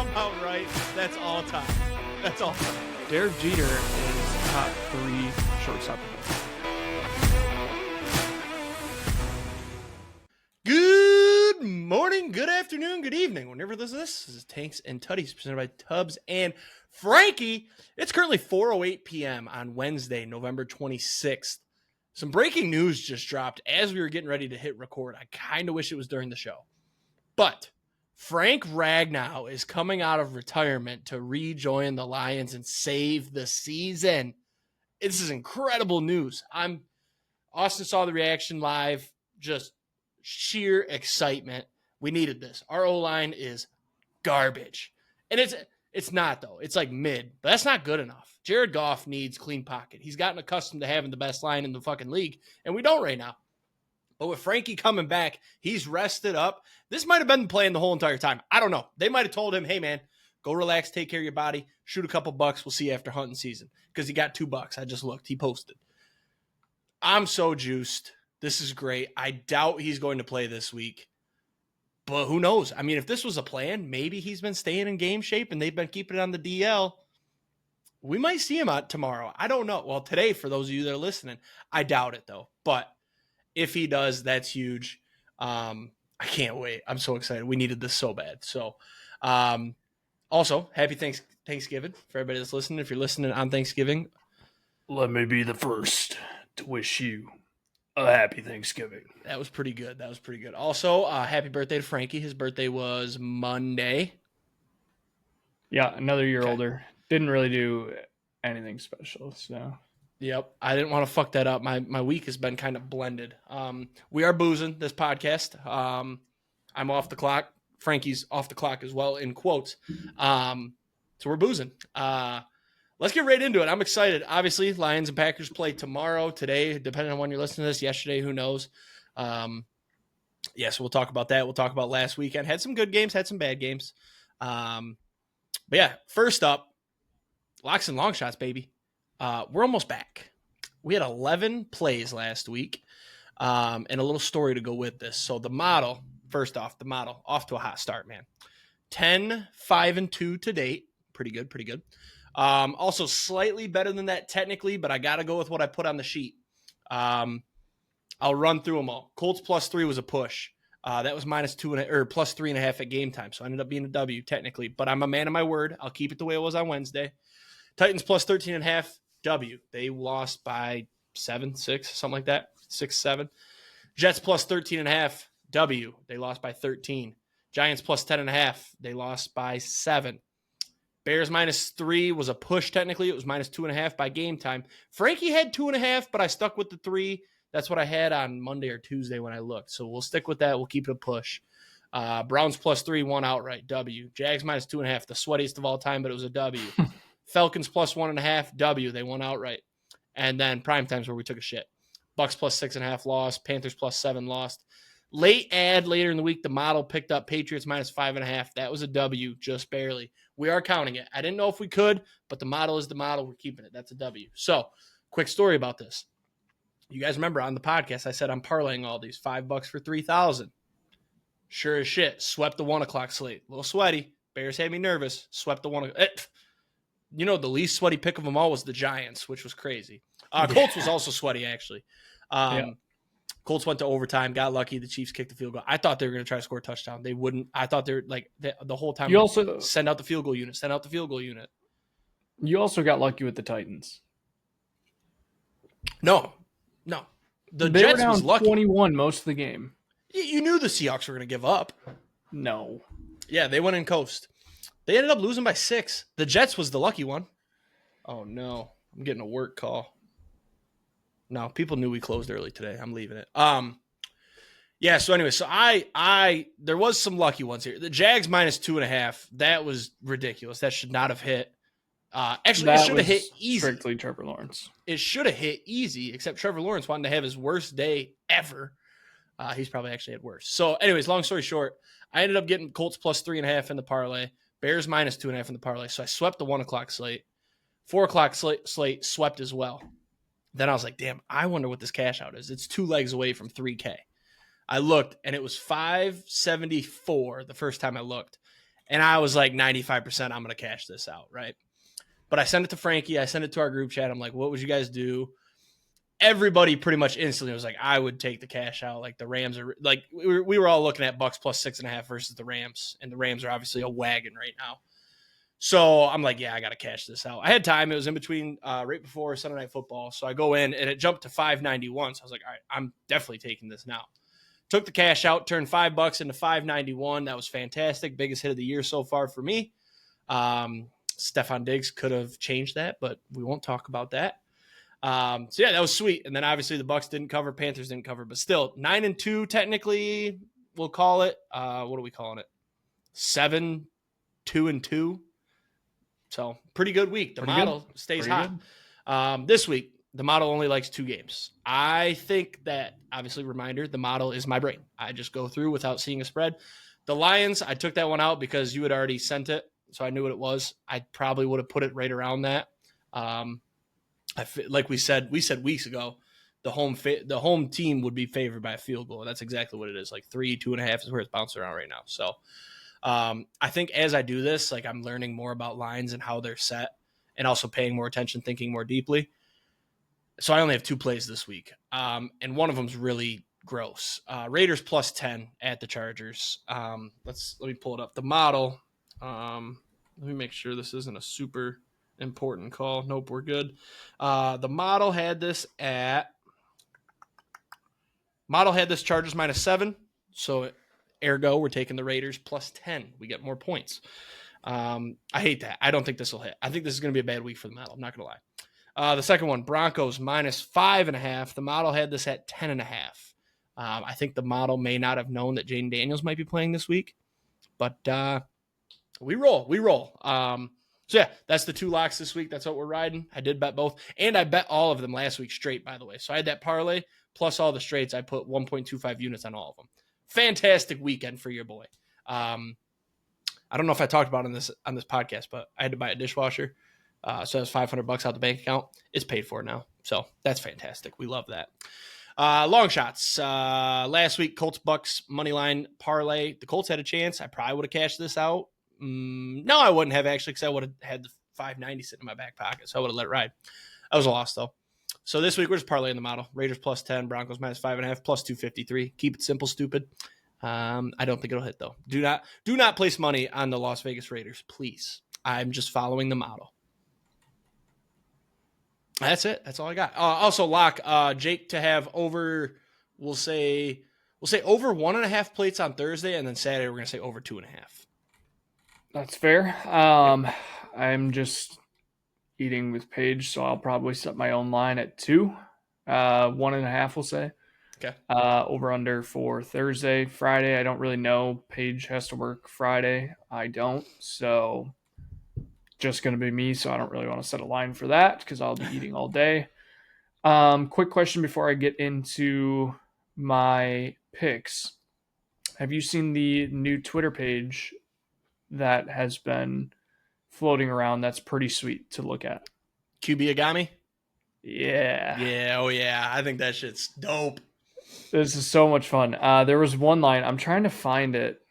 somehow right. That's all time. That's all time. Derek Jeter is top 3 shortstop. Good morning, good afternoon, good evening. Whenever this is Tanks and Tuddies presented by Tubbs and Frankie. It's currently 4:08 p.m. on Wednesday, November 26th. Some breaking news just dropped as we were getting ready to hit record. I kind of wish it was during the show. But Frank Ragnow is coming out of retirement to rejoin the Lions and save the season. This is incredible news. Austin saw the reaction live, just sheer excitement. We needed this. Our O-line is garbage. And it's not, though. It's like mid, but that's not good enough. Jared Goff needs clean pocket. He's gotten accustomed to having the best line in the fucking league, and we don't right now. But with Frankie coming back, he's rested up. This might have been playing the whole entire time. I don't know. They might have told him, hey, man, go relax, take care of your body, shoot a couple bucks. We'll see you after hunting season. Because he got $2. I just looked. He posted. I'm so juiced. This is great. I doubt he's going to play this week. But who knows? I mean, if this was a plan, maybe he's been staying in game shape and they've been keeping it on the DL. We might see him out tomorrow. I don't know. Well, today, for those of you that are listening, I doubt it, though. But if he does, that's huge. I can't wait. I'm so excited. We needed this so bad. So, also, happy Thanksgiving for everybody that's listening. If you're listening on Thanksgiving, Let me be the first to wish you a happy Thanksgiving. that was pretty good. That was pretty good. Also, happy birthday to Frankie. His birthday was Monday. Yeah, another year Okay. older. Didn't really do anything special, so. Yep. I didn't want to fuck that up. My week has been kind of blended. We are boozing this podcast. I'm off the clock. Frankie's off the clock as well, in quotes. So we're boozing. Let's get right into it. I'm excited. Obviously, Lions and Packers play tomorrow, today, depending on when you're listening to this. Yesterday, who knows? So we'll talk about that. We'll talk about last weekend. Had some good games, had some bad games. But yeah, first up, locks and long shots, baby. We're almost back. We had 11 plays last week, and a little story to go with this. So the model, first off, off to a hot start, man. 10, 5, and 2 to date. Pretty good. Also slightly better than that technically, but I got to go with what I put on the sheet. I'll run through them all. Colts +3 was a push. That was -2 or +3.5 at game time. So I ended up being a W technically, but I'm a man of my word. I'll keep it the way it was on Wednesday. Titans +13.5 W. They lost by 7, 6, something like that. 6, 7. Jets +13.5 W. They lost by 13. Giants +10.5. They lost by 7. Bears -3 was a push technically. It was -2.5 by game time. Frankie had 2.5, but I stuck with the 3. That's what I had on Monday or Tuesday when I looked. So we'll stick with that. We'll keep it a push. Browns +3 won outright. W. Jags -2.5. The sweatiest of all time, but it was a W. Falcons +1.5. W. They won outright. And then prime times where we took a shit. Bucks +6.5 lost. Panthers +7 lost. Later in the week, the model picked up Patriots -5.5. That was a W, just barely. We are counting it. I didn't know if we could, but the model is the model. We're keeping it. That's a W. So, quick story about this. You guys remember on the podcast, I said I'm parlaying all these. $5 for 3,000. Sure as shit. Swept the 1 o'clock slate. A little sweaty. Bears had me nervous. Swept the 1 o'clock. The least sweaty pick of them all was the Giants, which was crazy. Colts was also sweaty, actually. Colts went to overtime, got lucky. The Chiefs kicked the field goal. I thought they were going to try to score a touchdown. They wouldn't. I thought they were like the whole time. You also send out the field goal unit. Send out the field goal unit. You also got lucky with the Titans. No. The They Jets were down was lucky. 21 most of the game. You knew the Seahawks were going to give up. No. Yeah, they went in coast. They ended up losing by 6. The Jets was the lucky one. Oh, no. I'm getting a work call. No, people knew we closed early today. I'm leaving it. Yeah, so anyway, there was some lucky ones here. The Jags -2.5. That was ridiculous. That should not have hit. Actually, it should have hit easy. Strictly Trevor Lawrence. It should have hit easy, except Trevor Lawrence wanted to have his worst day ever. He's probably actually had worse. So anyways, long story short, I ended up getting Colts +3.5 in the parlay. Bears -2.5 in the parlay. So I swept the 1 o'clock slate. 4 o'clock slate swept as well. Then I was like, damn, I wonder what this cash out is. It's 2 legs away from 3K. I looked, and it was 574 the first time I looked. And I was like 95% I'm going to cash this out, right? But I sent it to Frankie. I sent it to our group chat. I'm like, what would you guys do? Everybody pretty much instantly was like, I would take the cash out. Like the Rams are like, we were all looking at Bucks plus 6.5 versus the Rams. And the Rams are obviously a wagon right now. So I'm like, yeah, I got to cash this out. I had time. It was in between right before Sunday Night Football. So I go in and it jumped to $5.91. So I was like, all right, I'm definitely taking this now. Took the cash out, turned $5 into $5.91. That was fantastic. Biggest hit of the year so far for me. Stephon Diggs could have changed that, but we won't talk about that. So yeah, that was sweet. And then obviously the Bucks didn't cover, Panthers didn't cover, but still 9-2 technically. We'll call it. What are we calling it? 7-2-2. So pretty good week. The model stays hot. This week, the model only likes 2 games. I think that, obviously, reminder, the model is my brain. I just go through without seeing a spread. The Lions, I took that one out because you had already sent it, so I knew what it was. I probably would have put it right around that. Like we said weeks ago, the home team would be favored by a field goal. That's exactly what it is. Like 3, 2.5 is where it's bouncing around right now. So I think as I do this, like I'm learning more about lines and how they're set and also paying more attention, thinking more deeply. So I only have 2 plays this week. And one of them is really gross. Raiders plus 10 at the Chargers. Let me pull it up. The model. Let me make sure this isn't a super important call. Nope, we're good. The model had this Chargers -7. So ergo, we're taking the Raiders plus 10. We get more points. I hate that. I don't think this will hit. I think this is going to be a bad week for the model. I'm not going to lie. The second one, Broncos -5.5. The model had this at 10.5. I think the model may not have known that Jaden Daniels might be playing this week, but we roll. So yeah, that's the 2 locks this week. That's what we're riding. I did bet both, and I bet all of them last week straight, by the way. So I had that parlay plus all the straights. I put 1.25 units on all of them. Fantastic weekend for your boy. I don't know if I talked about it on this podcast, but I had to buy a dishwasher. So that's $500 out the bank account. It's paid for now. So that's fantastic. We love that. Long shots. Last week, Colts Bucks money line parlay. The Colts had a chance. I probably would have cashed this out. No, I wouldn't have actually, because I would have had the $5.90 sitting in my back pocket. So I would have let it ride. That was a loss though. So this week we're just parlaying the model. Raiders plus 10, Broncos -5.5, plus 253. Keep it simple, stupid. I don't think it'll hit though. Do not place money on the Las Vegas Raiders, please. I'm just following the model. That's it. That's all I got. Also, lock Jake to have over. We'll say over 1.5 plates on Thursday, and then Saturday we're gonna say over 2.5. That's fair. I'm just eating with Paige, so I'll probably set my own line at 2. 1.5, we'll say. Okay. Over under for Thursday. Friday, I don't really know. Paige has to work Friday. I don't. So just going to be me, so I don't really want to set a line for that because I'll be eating all day. Quick question before I get into my picks. Have you seen the new Twitter page that has been floating around that's pretty sweet to look at? QB Agami? Yeah. Yeah, oh yeah. I think that shit's dope. This is so much fun. There was one line. I'm trying to find it.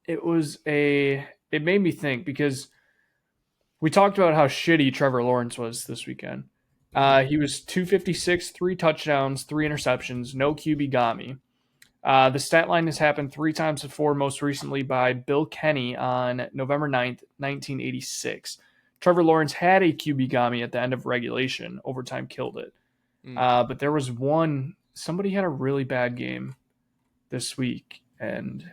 It made me think because we talked about how shitty Trevor Lawrence was this weekend. He was 256, 3 touchdowns, 3 interceptions, no QB Gami. The stat line has happened 3 times before, most recently by Bill Kenny on November 9th, 1986. Trevor Lawrence had a QB Gami at the end of regulation. Overtime killed it. But there was one, somebody had a really bad game this week, and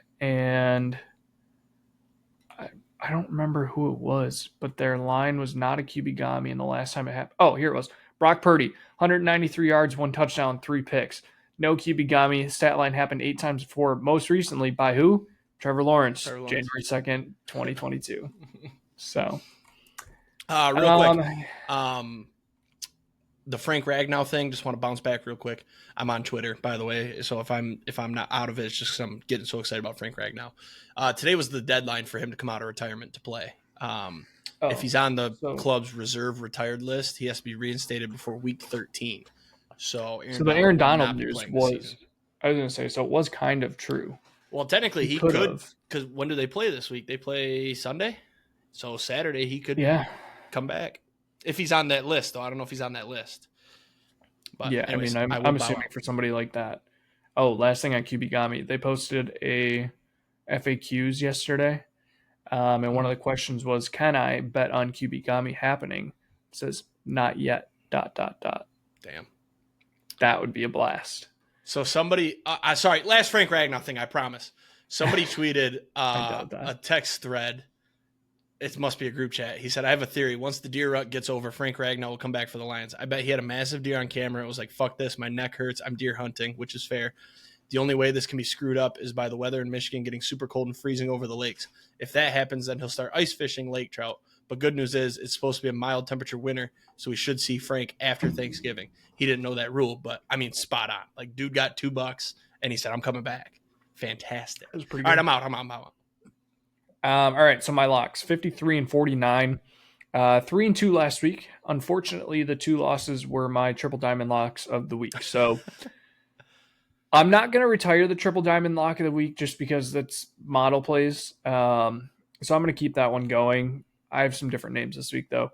I don't remember who it was, but their line was not a QB Gami, and the last time it happened, oh, here it was. Brock Purdy, 193 yards, 1 touchdown, 3 picks. No QB Gami. Stat line happened 8 times before, most recently by who? Trevor Lawrence. January 2nd, 2022. So, real quick, the Frank Ragnow thing, just want to bounce back real quick. I'm on Twitter, by the way, so if I'm not out of it, it's just because I'm getting so excited about Frank Ragnow. Today was the deadline for him to come out of retirement to play. If he's on the club's reserve retired list, he has to be reinstated before week 13. So the Aaron Donald news was, I was going to say, so it was kind of true. Well, technically he could could, have. because when do they play this week? They play Sunday, so Saturday he could Yeah. come back if he's on that list. Though I don't know if he's on that list. But Yeah, anyways, I mean, I will I'm bow assuming out. for somebody like that. Oh, last thing on QBGami, they posted a FAQs yesterday, and one of the questions was, "Can I bet on QBGami happening?" It says, "Not yet." ... Damn. That would be a blast. So somebody, sorry, last Frank Ragnow thing, I promise. Somebody tweeted I doubt that. a text thread. It must be a group chat. He said, I have a theory. Once the deer rut gets over, Frank Ragnow will come back for the Lions. I bet he had a massive deer on camera. It was like, fuck this. My neck hurts. I'm deer hunting, which is fair. The only way this can be screwed up is by the weather in Michigan getting super cold and freezing over the lakes. If that happens, then he'll start ice fishing lake trout. But good news is it's supposed to be a mild temperature winter, so we should see Frank after Thanksgiving. He didn't know that rule, but I mean, spot on. Like, dude got $2 and he said, I'm coming back. Fantastic. That was pretty All good. right, I'm out. All right, so my locks, 53 and 49. 3 and 2 last week. Unfortunately, the 2 losses were my triple diamond locks of the week. So I'm not going to retire the triple diamond lock of the week just because that's model plays. So I'm going to keep that one going. I have some different names this week, though.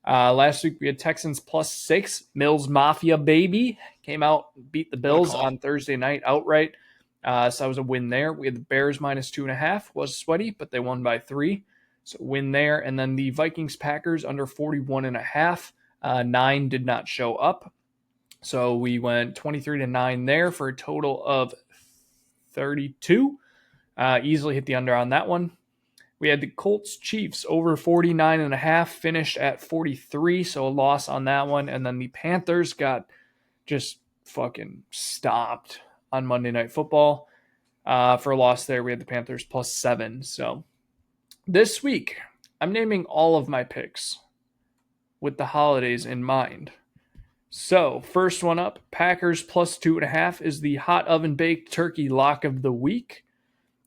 Last week, we had Texans +6. Mills Mafia, baby. Came out, beat the Bills on Thursday night outright. So that was a win there. We had the Bears -2.5. Was sweaty, but they won by 3. So win there. And then the Vikings-Packers under 41.5. 9 did not show up. So we went 23-9 there for a total of 32. Easily hit the under on that one. We had the Colts-Chiefs over 49.5, finished at 43, so a loss on that one. And then the Panthers got just fucking stopped on Monday Night Football. For a loss there, we had the Panthers +7. So this week, I'm naming all of my picks with the holidays in mind. So first one up, Packers +2.5 is the hot oven baked turkey lock of the week.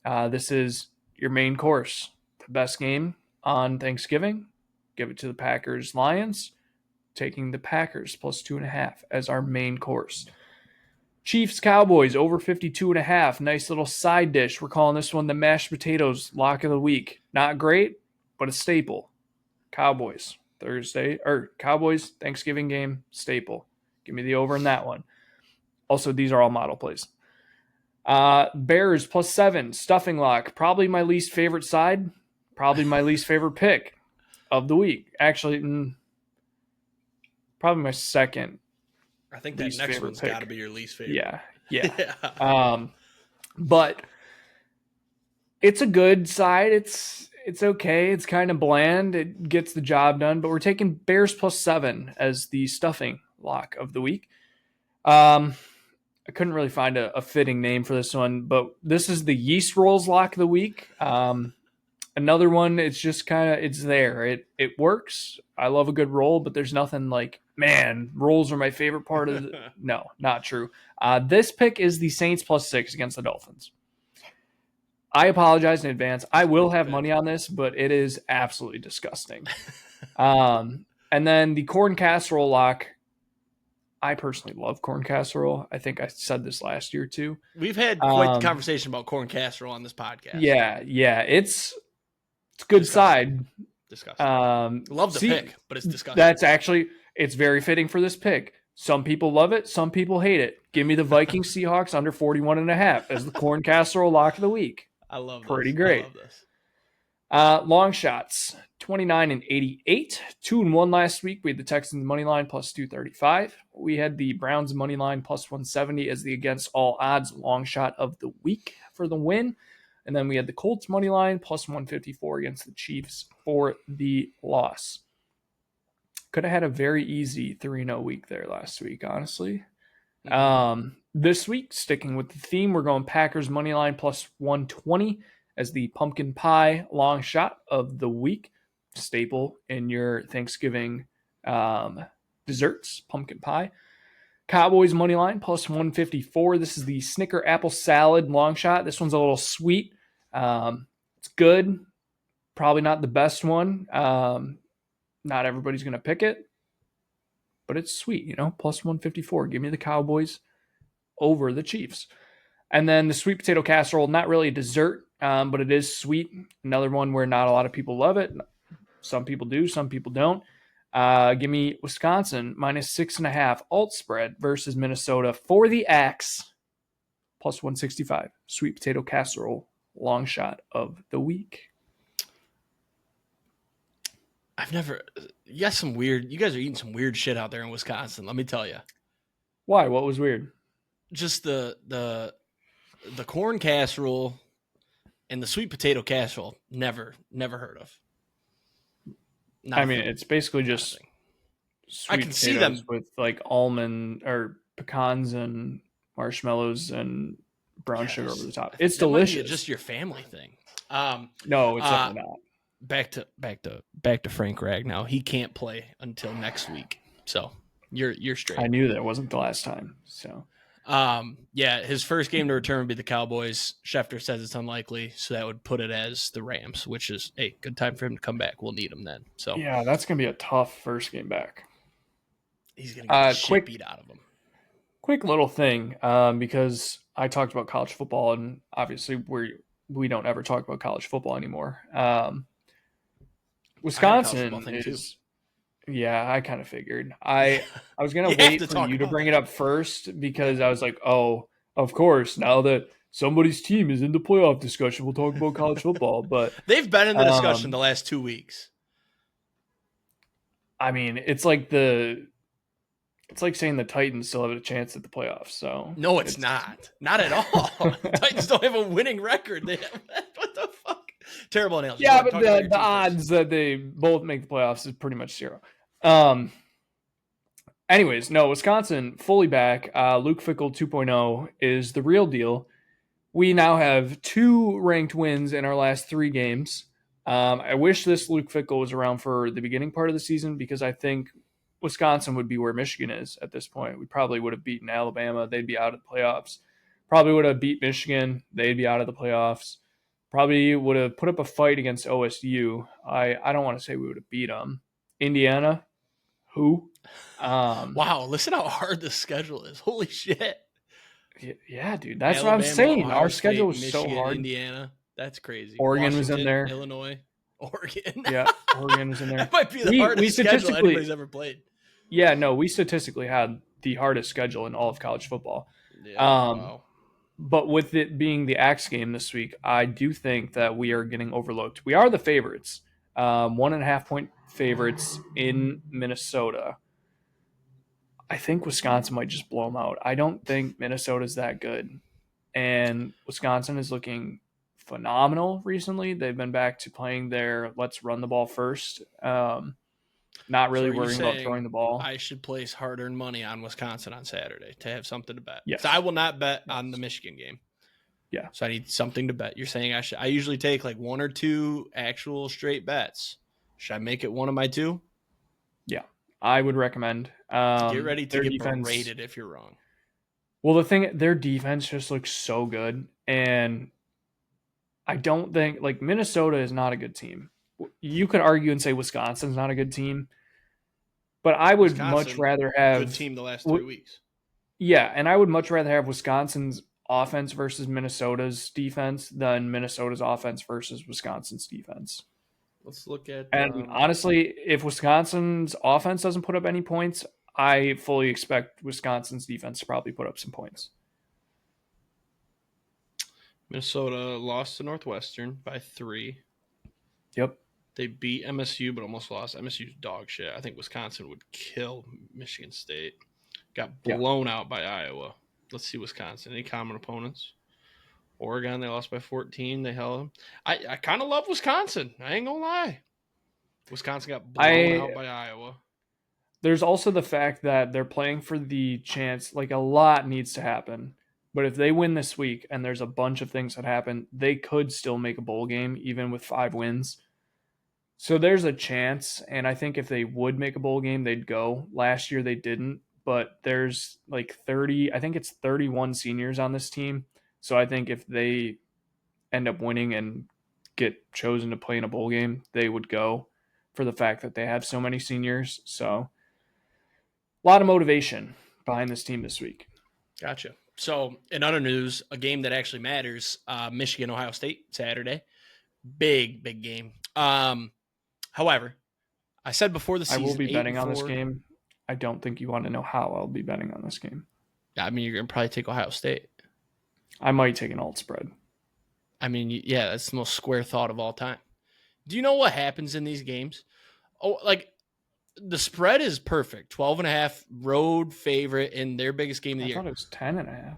This is your main course. The best game on Thanksgiving. Give it to the Packers Lions. Taking the Packers +2.5 as our main course. Chiefs Cowboys over 52.5. Nice little side dish. We're calling this one the mashed potatoes lock of the week. Not great, but a staple. Cowboys Cowboys Thanksgiving game staple. Give me the over in that one. Also, these are all model plays. Bears +7 stuffing lock. Probably my least favorite side. Probably my least favorite pick of the week. Actually, probably my second. I think that next one's got to be your least favorite. Yeah. But it's a good side. It's okay. It's kind of bland. It gets the job done. But we're taking Bears +7 as the stuffing lock of the week. I couldn't really find a fitting name for this one, but this is the yeast rolls lock of the week. Another one, it's just kind of, it's there. It works. I love a good roll, but there's nothing like, man, rolls are my favorite part of the... No, not true. This pick is the Saints +6 against the Dolphins. I apologize in advance. I will have money on this, but it is absolutely disgusting. And then the corn casserole lock. I personally love corn casserole. I think I said this last year too. We've had quite the conversation about corn casserole on this podcast. Yeah. It's a good side. Disgusting. Love the pick, but it's disgusting. That's actually, it's very fitting for this pick. Some people love it. Some people hate it. Give me the Vikings Seahawks under 41.5 as the corn casserole lock of the week. I love this. Pretty great. I love this. Longshots 29 and 88. 2-1 last week. We had the Texans money line +235. We had the Browns money line +170 as the against all odds long shot of the week for the win. And then we had the Colts money line +154 against the Chiefs for the loss. Could have had a very easy 3-0 week there last week, honestly. This week, sticking with the theme, we're going Packers money line +120 as the pumpkin pie long shot of the week. Staple in your Thanksgiving desserts, pumpkin pie. Cowboys money line +154. This is the Snicker apple salad long shot. This one's a little sweet. It's good. Probably not the best one. Not everybody's going to pick it, but it's sweet, +154. Give me the Cowboys over the Chiefs. And then the sweet potato casserole, not really a dessert, but it is sweet. Another one where not a lot of people love it. Some people do, some people don't. Give me Wisconsin -6.5 alt spread versus Minnesota for the Axe +165. Sweet potato casserole long shot of the week. You guys are eating some weird shit out there in Wisconsin. Let me tell you. Why? What was weird? Just the corn casserole and the sweet potato casserole. Never heard of. Nothing. It's basically just sweet I can see them with like almond or pecans and marshmallows and brown sugar over the top. It's delicious. Just your family thing. No, it's definitely not. Back to Frank Ragnow. He can't play until next week, so you're straight. I knew that wasn't the last time. So, his first game to return would be the Cowboys. Schefter says it's unlikely, so that would put it as the Rams, which is a good time for him to come back. We'll need him then. So yeah, that's gonna be a tough first game back. He's gonna get the shit beat out of him. Quick little thing, because I talked about college football, and obviously we don't ever talk about college football anymore. Wisconsin is. Yeah, I kind of figured. I was gonna wait for you to bring it up first because I was like, oh, of course. Now that somebody's team is in the playoff discussion, we'll talk about college football. But they've been in the discussion the last 2 weeks. I mean, it's like saying the Titans still have a chance at the playoffs. So no, it's not at all. The Titans don't have a winning record. They have, what the fuck? Terrible analogy. Yeah, but the odds that they both make the playoffs is pretty much zero. Anyways, no, Wisconsin fully back. Luke Fickell 2.0 is the real deal. We now have 2 ranked wins in our last 3 games. I wish this Luke Fickell was around for the beginning part of the season because I think Wisconsin would be where Michigan is at this point. We probably would have beaten Alabama. They'd be out of the playoffs. Probably would have beat Michigan. They'd be out of the playoffs. Probably would have put up a fight against OSU. I don't want to say we would have beat them. Indiana, who? Wow, listen how hard the schedule is. Holy shit. Yeah, dude. That's Alabama, what I'm saying. Ohio Our State, schedule was Michigan, so hard. Indiana. That's crazy. Oregon was in there. Illinois. Oregon. Yeah, Oregon was in there. That might be the hardest schedule anybody's ever played. Yeah, no, we statistically had the hardest schedule in all of college football. Yeah, wow. But with it being the Axe game this week, I do think that we are getting overlooked. We are the favorites. 1.5 point favorites in Minnesota. I think Wisconsin might just blow them out. I don't think Minnesota's that good. And Wisconsin is looking phenomenal recently. They've been back to playing their let's run the ball first. Not really worrying about throwing the ball. I should place hard-earned money on Wisconsin on Saturday to have something to bet. Yes. So I will not bet on the Michigan game. Yeah. So I need something to bet. You're saying I should. I usually take like 1 or 2 actual straight bets. Should I make it one of my 2? Yeah, I would recommend. Get ready to get berated if you're wrong. Well, their defense just looks so good, and I don't think like Minnesota is not a good team. You could argue and say Wisconsin's not a good team, but I would much rather have good team the last 3 weeks. Yeah, and I would much rather have Wisconsin's offense versus Minnesota's defense than Minnesota's offense versus Wisconsin's defense. Let's look at. And honestly, if Wisconsin's offense doesn't put up any points, I fully expect Wisconsin's defense to probably put up some points. Minnesota lost to Northwestern by 3. Yep. They beat MSU, but almost lost. MSU's dog shit. I think Wisconsin would kill Michigan State. Got blown out by Iowa. Let's see Wisconsin. Any common opponents? Oregon, they lost by 14. They held them. I kind of love Wisconsin. I ain't going to lie. Wisconsin got blown out by Iowa. There's also the fact that they're playing for the chance. Like, a lot needs to happen. But if they win this week and there's a bunch of things that happen, they could still make a bowl game, even with 5 wins. So there's a chance, and I think if they would make a bowl game, they'd go. Last year they didn't, but there's like 31 seniors on this team. So I think if they end up winning and get chosen to play in a bowl game, they would go for the fact that they have so many seniors. So a lot of motivation behind this team this week. Gotcha. So, in other news, a game that actually matters, Michigan, Ohio State, Saturday. Big game. However, I said before the I season, will be betting on this 8-4. game. I don't think you want to know how I'll be betting on this game. I mean, you're going to probably take Ohio State. I might take an alt spread. I mean, yeah, that's the most square thought of all time. Do you know what happens in these games? Oh, like the spread is perfect. 12.5 road favorite in their biggest game of the year. I thought it was 10.5.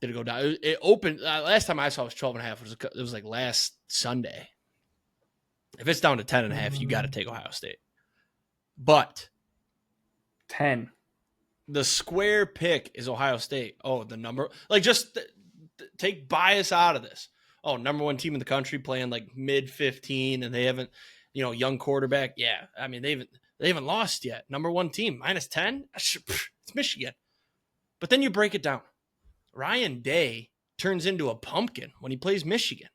Did it go down? It opened last time I saw it was 12.5. It was like last Sunday. If it's down to 10.5, you got to take Ohio State. But 10. The square pick is Ohio State. Oh, the number, like just take bias out of this. Oh, number one team in the country playing like mid 15, and they haven't, young quarterback. Yeah, I mean they haven't lost yet. Number one team -10. It's Michigan. But then you break it down. Ryan Day turns into a pumpkin when he plays Michigan.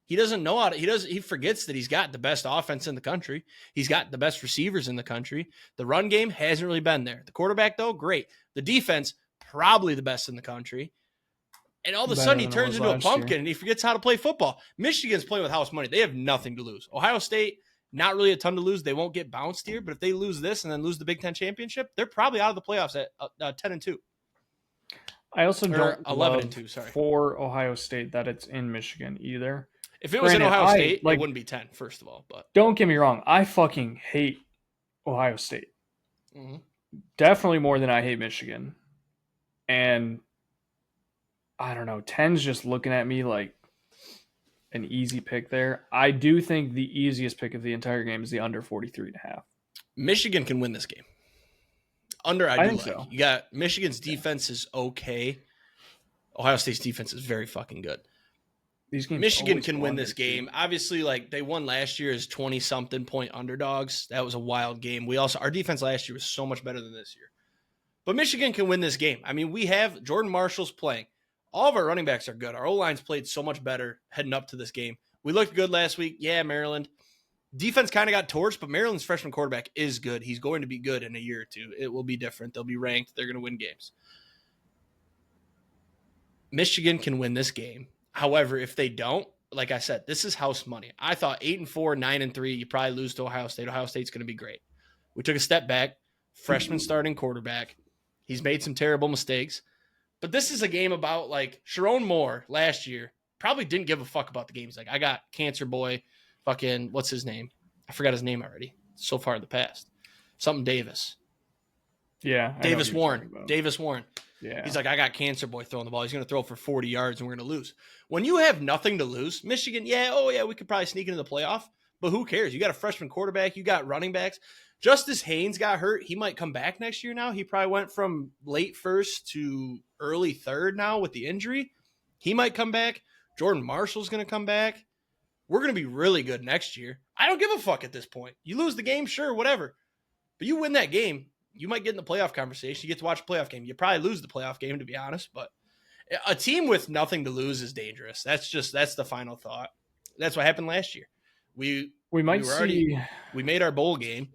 He doesn't know how to, he forgets that he's got the best offense in the country. He's got the best receivers in the country. The run game hasn't really been there. The quarterback, though, great. The defense, probably the best in the country. And all of a sudden, he turns into a pumpkin and he forgets how to play football. Michigan's playing with house money. They have nothing to lose. Ohio State, not really a ton to lose. They won't get bounced here, but if they lose this and then lose the Big Ten championship, they're probably out of the playoffs at 10-2. I also don't 11-2. Sorry, for Ohio State that it's in Michigan either. If it was in Ohio State, it wouldn't be 10, first of all. But don't get me wrong. I fucking hate Ohio State. Mm-hmm. Definitely more than I hate Michigan. And I don't know. 10's just looking at me like an easy pick there. I do think the easiest pick of the entire game is the under 43.5. Michigan can win this game. Under, I think so. You got Michigan's defense is okay. Ohio State's defense is very fucking good. These games Michigan can win this game. Obviously, like they won last year as 20-something point underdogs. That was a wild game. Our defense last year was so much better than this year. But Michigan can win this game. I mean, we have Jordan Marshall's playing. All of our running backs are good. Our O-line's played so much better heading up to this game. We looked good last week. Yeah, Maryland. Defense kind of got torched, but Maryland's freshman quarterback is good. He's going to be good in a year or two. It will be different. They'll be ranked. They're going to win games. Michigan can win this game. However, if they don't, like I said, this is house money. I thought 8-4, 9-3, you probably lose to Ohio State. Ohio State's going to be great. We took a step back. Freshman starting quarterback. He's made some terrible mistakes. But this is a game about, like, Sharon Moore last year probably didn't give a fuck about the game. He's like, I got Cancer Boy, fucking, what's his name? I forgot his name already. So far in the past. Something Davis. Yeah. Davis Warren. Yeah. He's like, I got Cancer Boy throwing the ball. He's going to throw for 40 yards and we're going to lose. When you have nothing to lose, Michigan, we could probably sneak into the playoff, but who cares? You got a freshman quarterback. You got running backs. Justice Haynes got hurt. He might come back next year now. He probably went from late first to early third now with the injury. He might come back. Jordan Marshall's going to come back. We're going to be really good next year. I don't give a fuck at this point. You lose the game, sure, whatever. But you win that game, you might get in the playoff conversation. You get to watch a playoff game. You probably lose the playoff game, to be honest. But a team with nothing to lose is dangerous. That's the final thought. That's what happened last year. We made our bowl game,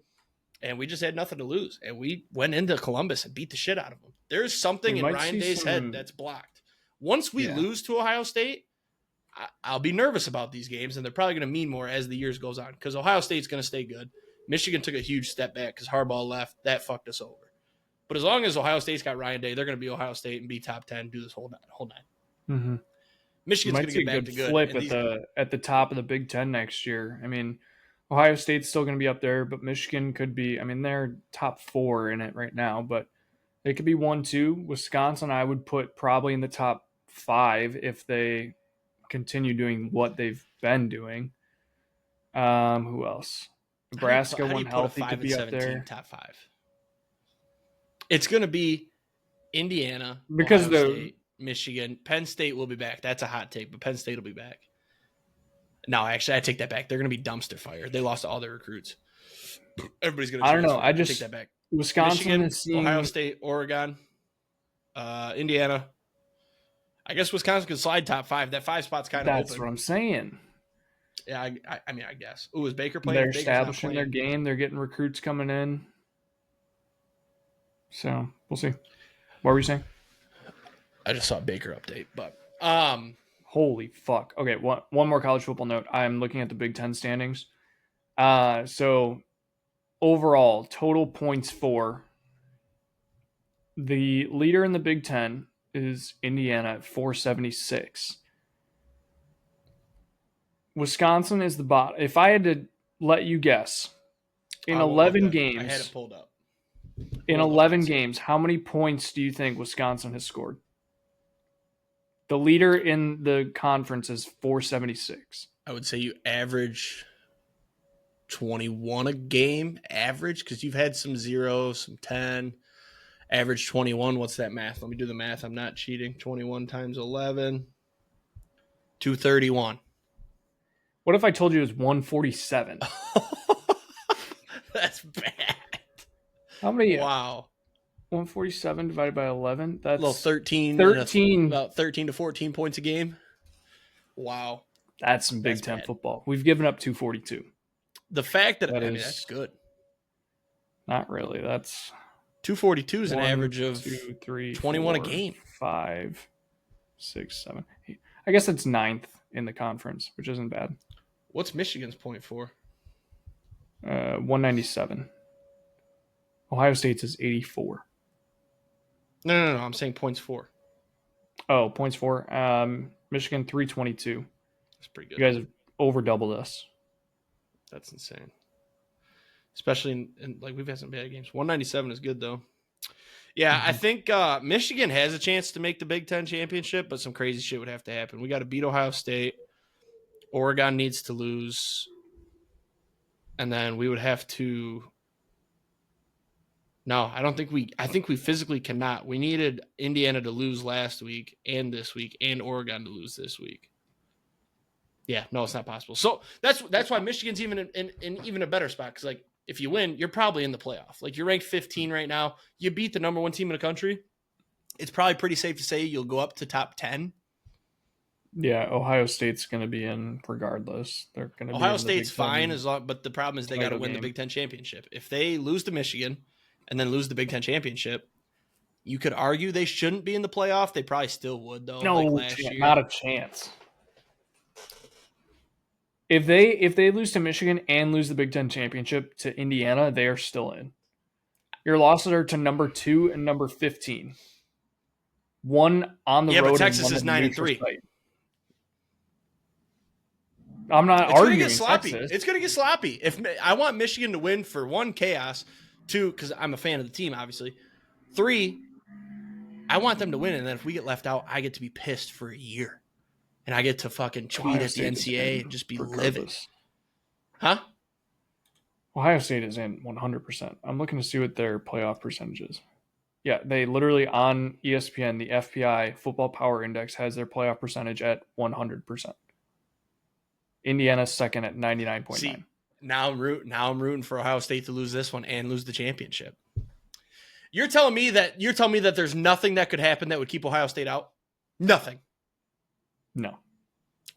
and we just had nothing to lose. And we went into Columbus and beat the shit out of them. There's something in Ryan Day's head that's blocked. Once we lose to Ohio State, I'll be nervous about these games, and they're probably going to mean more as the years goes on because Ohio State's going to stay good. Michigan took a huge step back because Harbaugh left. That fucked us over. But as long as Ohio State's got Ryan Day, they're going to be Ohio State and be top 10, do this whole nine. Mm-hmm. Michigan's going to get back to good. Flip at the top of the Big Ten next year. I mean, Ohio State's still going to be up there, but Michigan could be. I mean, they're top 4 in it right now, but they could be 1-2. Wisconsin, I would put probably in the top 5 if they continue doing what they've been doing. Who else? Nebraska, when healthy, could be up there. Top 5. It's going to be Indiana, because Ohio State, Michigan, Penn State will be back. That's a hot take, but Penn State will be back. No, actually, I take that back. They're going to be dumpster fire. They lost all their recruits. Everybody's going to. I don't know. I take that back. Wisconsin, Michigan, Ohio State, Oregon, Indiana. I guess Wisconsin could slide top 5. That 5 spot's kind of open. That's what I'm saying. Yeah, I mean, I guess. Ooh, is Baker playing? They're establishing their game. They're getting recruits coming in. So, we'll see. What were you saying? I just saw a Baker update, but Holy fuck. Okay, one more college football note. I'm looking at the Big Ten standings. So overall, total points for the leader in the Big Ten is Indiana at 476. Wisconsin is the bottom. If I had to let you guess, in 11 games, I had it pulled up. In 11 games, how many points do you think Wisconsin has scored? The leader in the conference is 476. I would say you average 21 a game, average, because you've had some 0, some 10. Average 21. What's that math? Let me do the math. I'm not cheating. 21 times 11. 231. What if I told you it was 147? That's bad. How many? Wow. 147 divided by 11? That's a little 13. 13. About 13 to 14 points a game. Wow. That's some Big Ten football. We've given up 242. The fact that that's good. Not really. That's 242 is an average of 2, 3, 21 4, a game. 5, 6, 7, 8. I guess it's 9th in the conference, which isn't bad. What's Michigan's point for? 197. Ohio State's is 84. No. I'm saying points for. Oh, points for. Michigan 322. That's pretty good. You guys have over doubled us. That's insane. Especially in like we've had some bad games. 197 is good though. Yeah, I think Michigan has a chance to make the Big Ten championship, but some crazy shit would have to happen. We got to beat Ohio State. Oregon needs to lose. And then we would have to. No, I think we physically cannot. We needed Indiana to lose last week and this week and Oregon to lose this week. Yeah, no, it's not possible. So that's why Michigan's even in even a better spot. Because like if you win, you're probably in the playoff. Like you're ranked 15 right now. You beat the number 1 team in the country. It's probably pretty safe to say you'll go up to top 10. Yeah, Ohio State's going to be in regardless. They're going to. Ohio State's fine but the problem is they got to win the Big Ten championship. If they lose to Michigan and then lose the Big Ten championship, you could argue they shouldn't be in the playoff. They probably still would though. No, like last year. Not a chance. If they lose to Michigan and lose the Big Ten championship to Indiana, they are still in. Your losses are to number 2 and number 15. One on the road. Yeah, but Texas is 9-3. I'm not arguing. Gonna get sloppy. Texas. It's going to get sloppy. If I want Michigan to win for 1, chaos. 2, because I'm a fan of the team, obviously. 3, I want them to win, and then if we get left out, I get to be pissed for a year. And I get to fucking tweet at the NCAA and just be livid. Huh? Ohio State is in 100%. I'm looking to see what their playoff percentage is. Yeah, they literally on ESPN, the FPI Football Power Index has their playoff percentage at 100%. Indiana's second at 99.9. See, now I'm rooting for Ohio State to lose this one and lose the championship. You're telling me that there's nothing that could happen that would keep Ohio State out? Nothing. No.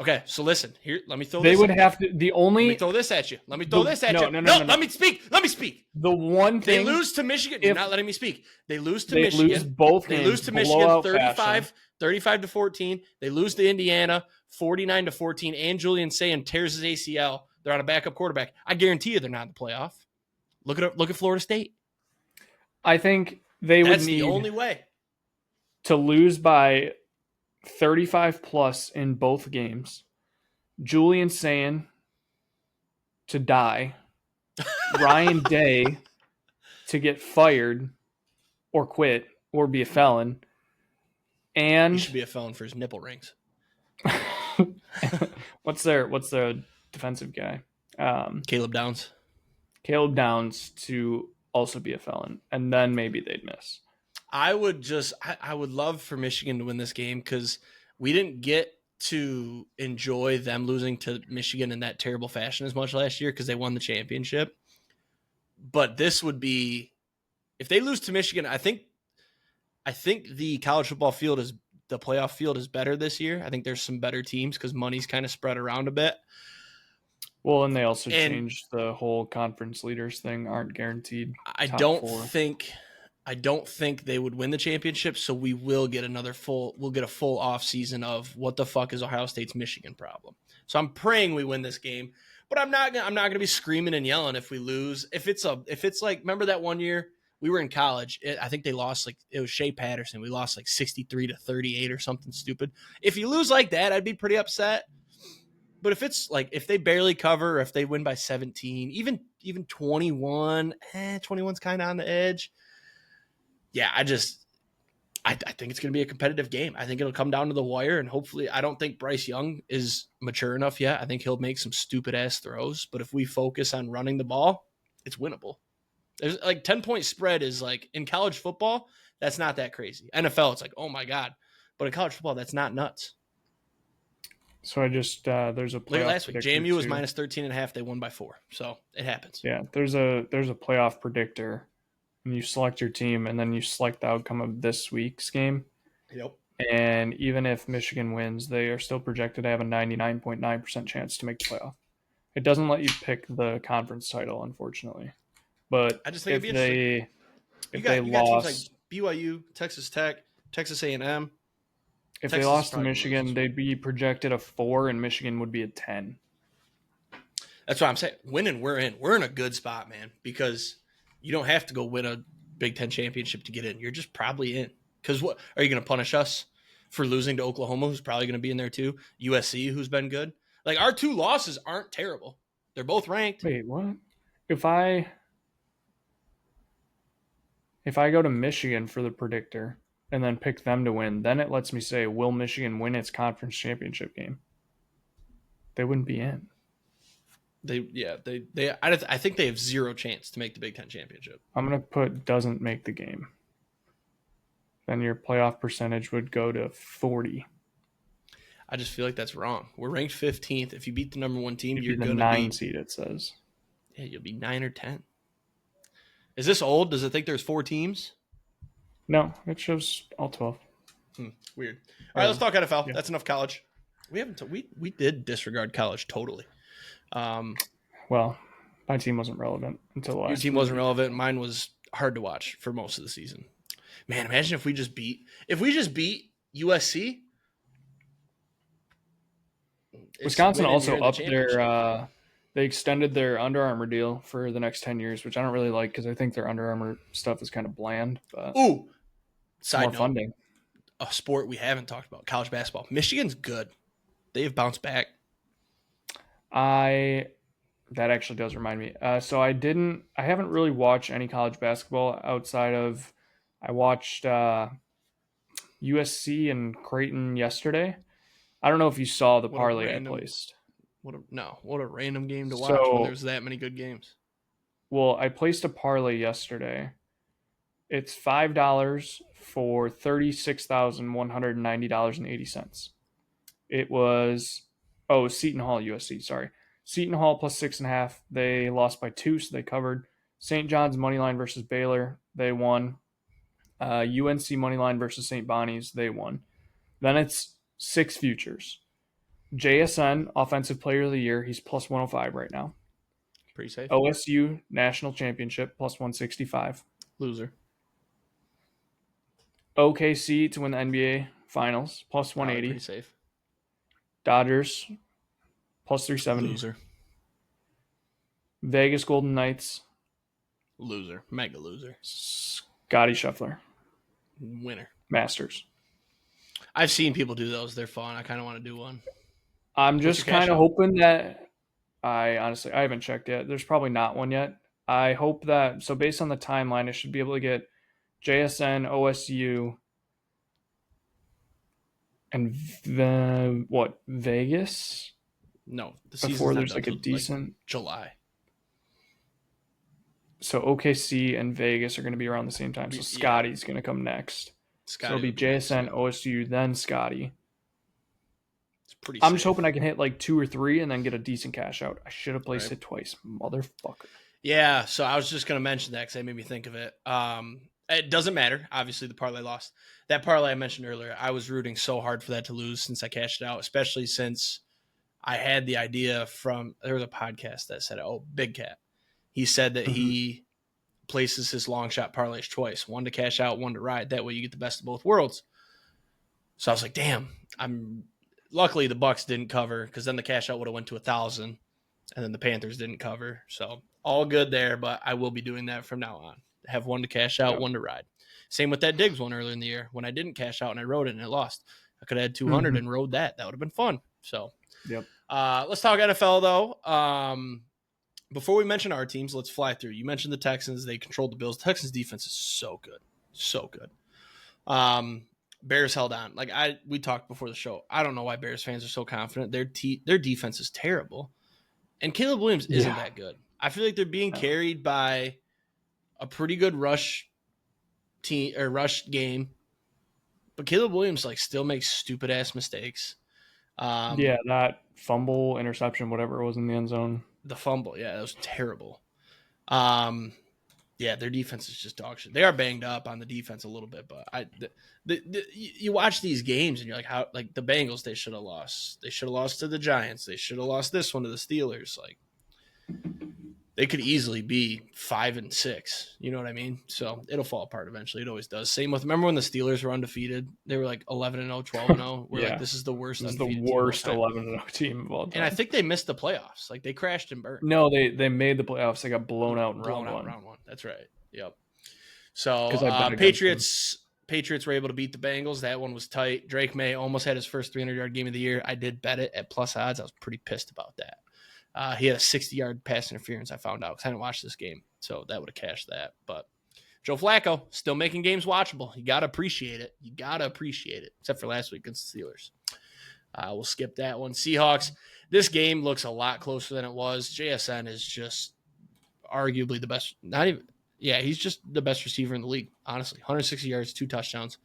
Okay, so listen. Here, let me throw they this. Would have to. The only. Let me throw this at you. Let me throw this at you. No. Let me speak. Let me speak. The one thing. They lose to Michigan. You're not letting me speak. They lose to Michigan. They lose both games. They lose to Michigan 35-14. They lose to Indiana 49-14. And Julian Sayin tears his ACL. They're on a backup quarterback. I guarantee you they're not in the playoff. Look at Florida State. I think they would need. That's the only way. To lose by 35 plus in both games. Julian Sayin to die. Ryan Day to get fired or quit or be a felon. And he should be a felon for his nipple rings. What's their defensive guy? Caleb Downs. Caleb Downs to also be a felon, and then maybe they'd miss. I would love for Michigan to win this game because we didn't get to enjoy them losing to Michigan in that terrible fashion as much last year because they won the championship. But this would be, if they lose to Michigan, I think the college football field the playoff field is better this year. I think there's some better teams because money's kind of spread around a bit. Well, and they also changed the whole conference leaders thing, aren't guaranteed. I don't think I don't think they would win the championship, so we will get a full off season of what the fuck is Ohio State's Michigan problem. So I'm praying we win this game, but I'm not gonna be screaming and yelling if we lose. If it's like, remember that one year we were in college, I think they lost, like, it was Shea Patterson. We lost like 63-38 or something stupid. If you lose like that, I'd be pretty upset. But if it's like, if they barely cover, or if they win by 17, even 21, 21's kind of on the edge. Yeah, I think it's going to be a competitive game. I think it'll come down to the wire, and hopefully, I don't think Bryce Young is mature enough yet. I think he'll make some stupid ass throws, but if we focus on running the ball, it's winnable. There's like 10-point spread is like, in college football, that's not that crazy. NFL, it's like, oh my God. But in college football, that's not nuts. So I just there's a playoff. Look at last week. JMU was too. minus 13.5. They won by 4. So it happens. Yeah, there's a playoff predictor. And you select your team, and then you select the outcome of this week's game. Yep. And even if Michigan wins, they are still projected to have a 99.9% chance to make the playoff. It doesn't let you pick the conference title, unfortunately. But I just think if it'd be interesting. they You got lost, teams like BYU, Texas Tech, Texas A&M. if Texas they is lost to probably Michigan, loses. they'd be projected a 4, and Michigan would be a 10. That's what I'm saying. Winning, we're in. We're in a good spot, man, because you don't have to go win a Big Ten championship to get in. You're just probably in. Because what are you going to punish us for losing to Oklahoma, who's probably going to be in there too? USC, who's been good. Like, our 2 losses aren't terrible. They're both ranked. Wait, what? If I go to Michigan for the predictor and then pick them to win, then it lets me say, will Michigan win its conference championship game? They wouldn't be in. I think they have 0 chance to make the Big Ten championship. I'm going to put doesn't make the game. Then your playoff percentage would go to 40. I just feel like that's wrong. We're ranked 15th. If you beat the number 1 team, you're the going to 9 be seed, it says. Yeah, you'll be 9 or 10. Is this old? Does it think there's 4 teams? No, it shows all 12. Weird. All right, let's talk NFL. Yeah. That's enough college. We did disregard college totally. Well, my team wasn't relevant until last Your team week. wasn't relevant. Mine was hard to watch for most of the season. Man, imagine if we just beat USC. Wisconsin winning, also you're in the upped championship. their they extended their Under Armour deal for the next 10 years, which I don't really like because I think their Under Armour stuff is kind of bland. But Ooh, it's side more note, funding. a sport we haven't talked about, college basketball. Michigan's good. They've bounced back. That actually does remind me. So I haven't really watched any college basketball outside of I watched USC and Creighton yesterday. I don't know if you saw the What a parlay random- I placed. What a random game to watch So- when there's that many good games. Well, I placed a parlay yesterday. It's $5 for $36,190.80. It was Seton Hall USC. Sorry, Seton Hall plus 6.5. They lost by 2, so they covered. St. John's moneyline versus Baylor. They won. UNC moneyline versus St. Bonnie's. They won. Then it's 6 futures. JSN Offensive Player of the Year. He's plus 105 right now. Pretty safe. OSU National Championship plus 165. Loser. OKC to win the NBA Finals plus 180. Pretty safe. Dodgers plus 370. Loser. Vegas Golden Knights. Loser. Mega loser. Scotty Scheffler. Winner. Masters. I've seen people do those. They're fun. I kind of want to do one. I'm just your cash kind of out? hoping that I haven't checked yet. There's probably not one yet. I hope that, so based on the timeline, I should be able to get JSN, OSU, and Vegas? No, the season's Before not there's done like a till, decent. July. So OKC and Vegas are going to be around the same time. So Yeah. Scotty's going to come next. So it'll be JSN, OSU, then Scotty. It's pretty. I'm safe. just hoping I can hit like 2 or 3 and then get a decent cash out. I should have placed Right. it twice, motherfucker. Yeah, so I was just going to mention that because that made me think of it. It doesn't matter. Obviously, the parlay lost. That parlay I mentioned earlier, I was rooting so hard for that to lose since I cashed it out, especially since I had the idea from – there was a podcast that said, Big Cat. He said that he places his long shot parlays twice, one to cash out, one to ride. That way you get the best of both worlds. So I was like, damn, luckily the Bucks didn't cover because then the cash out would have went to 1,000 and then the Panthers didn't cover. So all good there, but I will be doing that from now on. Have one to cash out, one to ride. Same with that Diggs one earlier in the year when I didn't cash out and I rode it and it lost. I could have had 200 and rode that. That would have been fun. So, let's talk NFL though. Before we mention our teams, let's fly through. You mentioned the Texans. They controlled the Bills. The Texans defense is so good. So good. Bears held on. Like we talked before the show. I don't know why Bears fans are so confident. Their defense is terrible. And Caleb Williams isn't that good. I feel like they're being carried by a pretty good rush team or rush game. But Caleb Williams still makes stupid ass mistakes. That fumble, interception, whatever it was in the end zone. The fumble, that was terrible. Their defense is just dog shit. They are banged up on the defense a little bit, but you watch these games and you're like, how? Like the Bengals, they should have lost. They should have lost to the Giants. They should have lost this one to the Steelers. Like they could easily be 5-6. You know what I mean? So it'll fall apart eventually. It always does. Same with, remember when the Steelers were undefeated? They were like 11-0, 12-0. We're like, this is the worst. This is the worst 11-0 team of all time. And I think they missed the playoffs. Like they crashed and burned. No, they made the playoffs. They got blown out in round one. That's right. Yep. So Patriots were able to beat the Bengals. That one was tight. Drake May almost had his first 300-yard game of the year. I did bet it at plus odds. I was pretty pissed about that. He had a 60-yard pass interference, I found out, because I didn't watch this game. So that would have cashed that. But Joe Flacco, still making games watchable. You got to appreciate it. Except for last week against the Steelers. We'll skip that one. Seahawks, this game looks a lot closer than it was. JSN is just arguably the best. He's just the best receiver in the league, honestly. 160 yards, 2 touchdowns.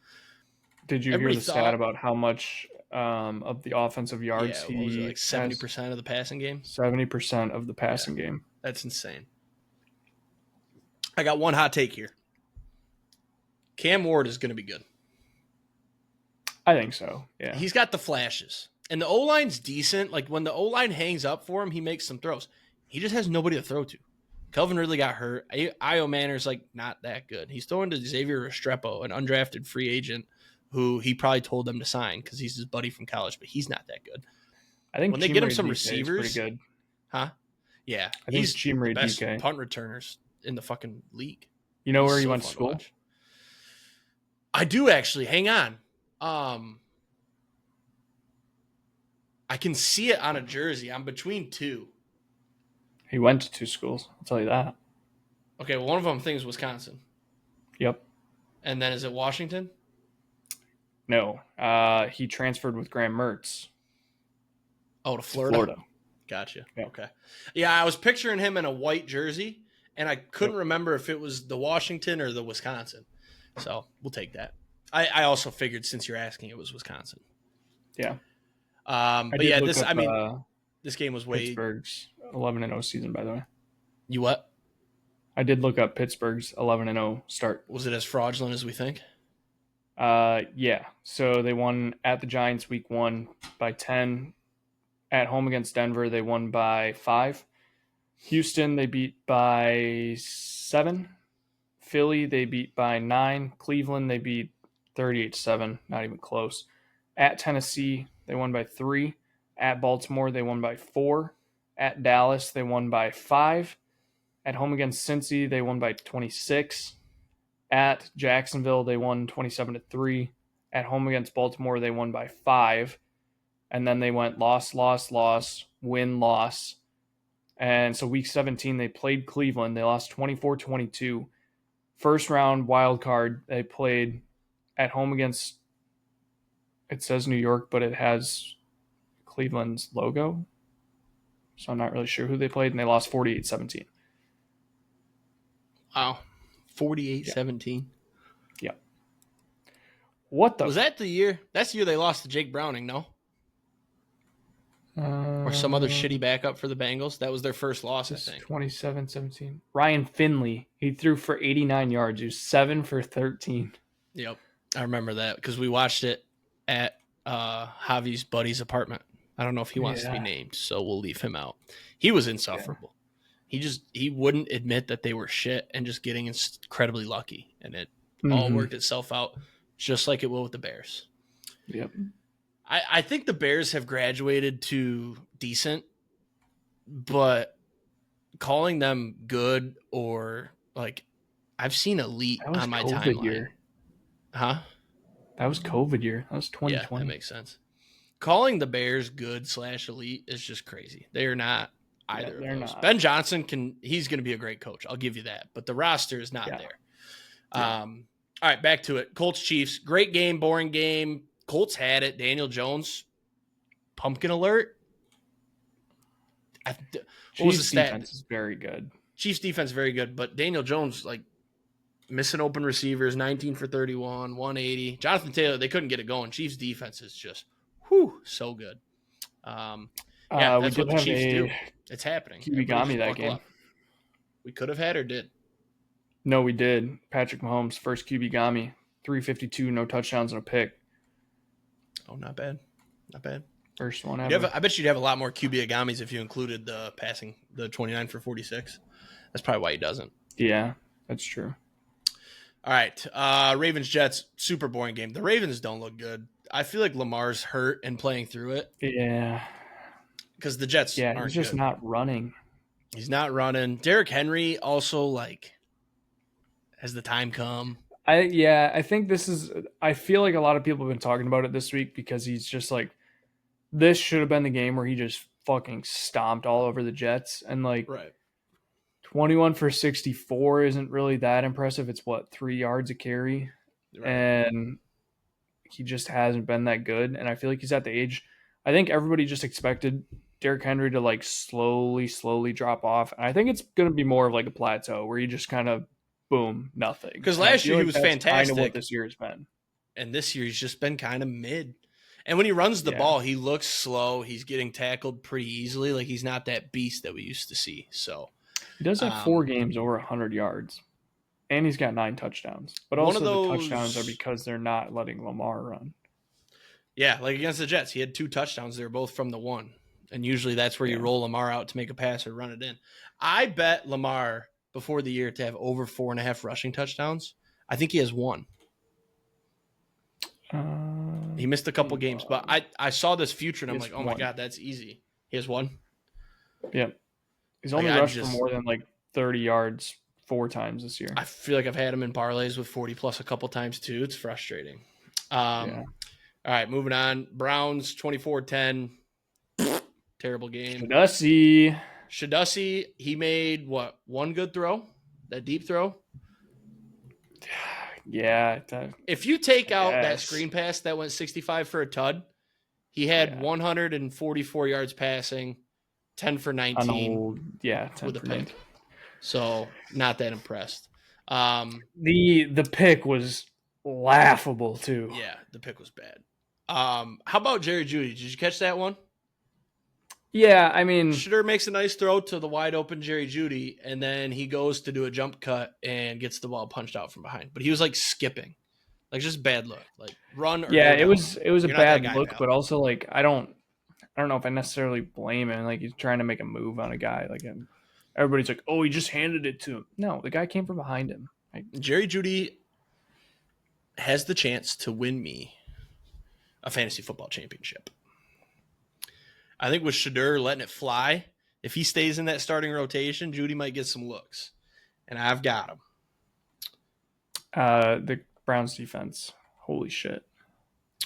Did you hear the stat about how much of the offensive yards he was it, like 70% of the passing game? 70% of the passing game. That's insane. I got one hot take here. Cam Ward is going to be good. I think so, yeah. He's got the flashes. And the O-line's decent. Like, when the O-line hangs up for him, he makes some throws. He just has nobody to throw to. Kelvin Ridley got hurt. Io Manor's, not that good. He's throwing to Xavier Restrepo, an undrafted free agent, who he probably told them to sign because he's his buddy from college, but he's not that good. I think when they get him some receivers, pretty good. Huh? Yeah, he's the best DK. Punt returners in the fucking league. You know where he went to school? I do actually. Hang on. I can see it on a jersey. I'm between two. He went to 2 schools. I'll tell you that. Okay, well, one of them things Wisconsin. Yep. And then is it Washington? No. He transferred with Graham Mertz. Oh, to Florida. Gotcha. Yep. Okay. Yeah, I was picturing him in a white jersey, and I couldn't remember if it was the Washington or the Wisconsin. So we'll take that. I also figured since you're asking, it was Wisconsin. Yeah. But yeah, this game was way Pittsburgh's 11-0 season, by the way. You what? I did look up Pittsburgh's 11-0 start. Was it as fraudulent as we think? Yeah. So they won at the Giants week 1 by 10. At home against Denver, they won by 5. Houston, they beat by 7. Philly, they beat by 9. Cleveland, they beat 38-7. Not even close. At Tennessee, they won by 3. At Baltimore, they won by 4. At Dallas, they won by 5. At home against Cincy, they won by 26. At Jacksonville, they won 27-3. At home against Baltimore, they won by 5. And then they went loss, win, loss. And so week 17, they played Cleveland. They lost 24-22. First round wild card, they played at home against, it says New York, but it has Cleveland's logo. So I'm not really sure who they played, and they lost 48-17. Wow. 48-17. Yeah. What the? Was that the year? That's the year they lost to Jake Browning, no? Or some other shitty backup for the Bengals. That was their first loss, I think. 27-17. Ryan Finley. He threw for 89 yards. He was 7 for 13. Yep. I remember that because we watched it at Javi's buddy's apartment. I don't know if he wants to be named, so we'll leave him out. He was insufferable. he wouldn't admit that they were shit and just getting incredibly lucky, and it all Mhm. worked itself out just like it will with the Bears. Yep. I think the Bears have graduated to decent, but calling them good or like I've seen elite That was on my COVID timeline. year. Huh? That was COVID year. That was Yeah, 2020. that makes sense. Calling the Bears good / elite is just crazy. They are not either they're of those. not. Ben Johnson he's going to be a great coach. I'll give you that. But the roster is not there. Yeah. All right, back to it. Colts Chiefs, great game, boring game. Colts had it. Daniel Jones, pumpkin alert. What was the Chiefs stat? defense is very good. Chiefs defense very good, but Daniel Jones like missing open receivers, 19 for 31, 180. Jonathan Taylor, they couldn't get it going. Chiefs defense is just so good. Yeah, We that's did what the have Chiefs a do. It's happening. QB Everybody Gami just that buckle game. up. We could have had or did. No, we did. Patrick Mahomes, first QB Gami, 352, no touchdowns and a pick. Oh, not bad. Not bad. First one ever. I bet you'd have a lot more QB Agamis if you included the passing, the 29 for 46. That's probably why he doesn't. Yeah, that's true. All right. Ravens Jets, super boring game. The Ravens don't look good. I feel like Lamar's hurt and playing through it. Yeah. Because the Jets aren't he's just good. not running. He's not running. Derrick Henry also has the time come? I think I feel like a lot of people have been talking about it this week because he's just like, this should have been the game where he just fucking stomped all over the Jets. And Right. 21 for 64 isn't really that impressive. It's 3 yards a carry. Right. And he just hasn't been that good. And I feel like he's at the age, I think everybody just expected Derrick Henry to slowly drop off. And I think it's going to be more of like a plateau where he just kind of boom, nothing. Because last year he was fantastic. Kind of what this year has been. And this year he's just been kind of mid. And when he runs the ball, he looks slow. He's getting tackled pretty easily. Like he's not that beast that we used to see. So he does have 4 games over 100 yards. And he's got 9 touchdowns. But also the touchdowns are because they're not letting Lamar run. Yeah, like against the Jets, he had 2 touchdowns. They were both from the 1. And usually that's where you roll Lamar out to make a pass or run it in. I bet Lamar before the year to have over 4.5 rushing touchdowns. I think he has 1. He missed a couple games, but I saw this future and I'm like, oh my God, that's easy. He has 1? Yep. He's only rushed for more than 30 yards 4 times this year. I feel like I've had him in parlays with 40 plus a couple times too. It's frustrating. All right, moving on. Browns 24-10. Terrible game. Shadussy, he made what? 1 good throw? That deep throw? Yeah. If you take out that screen pass that went 65 for a tud, he had 144 yards passing, 10 for 19. 10 with a pick. 19. So not that impressed. The pick was laughable too. Yeah, the pick was bad. How about Jerry Jeudy? Did you catch that one? Yeah, I mean, Shedeur makes a nice throw to the wide open Jerry Jeudy, and then he goes to do a jump cut and gets the ball punched out from behind. But he was skipping, just bad look, run. Or it was a bad look, pal. but also I don't know if I necessarily blame him. He's trying to make a move on a guy. Everybody's like, oh, he just handed it to him. No, the guy came from behind him. Jerry Jeudy has the chance to win me a fantasy football championship. I think with Shedeur letting it fly, if he stays in that starting rotation, Jeudy might get some looks. And I've got him. The Browns defense. Holy shit.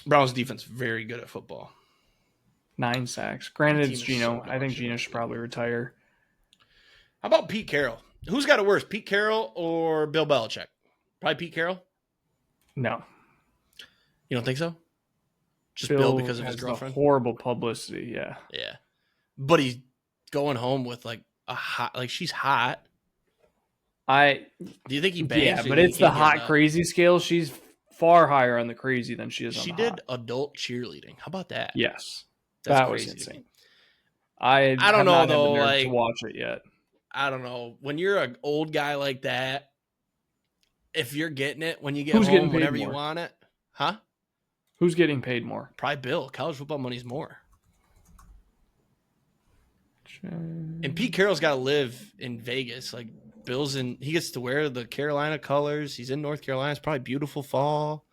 Browns defense, very good at football. 9 sacks. Granted, it's Geno. I think Geno should probably retire. How about Pete Carroll? Who's got it worse, Pete Carroll or Bill Belichick? Probably Pete Carroll? No. You don't think so? Just Bill because of his girlfriend? Horrible publicity, yeah. Yeah. But he's going home with a hot, she's hot. Do you think he bangs? Yeah, but it's the hot crazy scale. She's far higher on the crazy than she is on the hot. She did adult cheerleading. How about that? Yes. That was insane. I don't know though, to watch it yet. I don't know. When you're an old guy like that, if you're getting it when you get home whenever you want it, huh? Who's getting paid more? Probably Bill. College football money's more. And Pete Carroll's got to live in Vegas. Like he gets to wear the Carolina colors. He's in North Carolina. It's probably beautiful fall.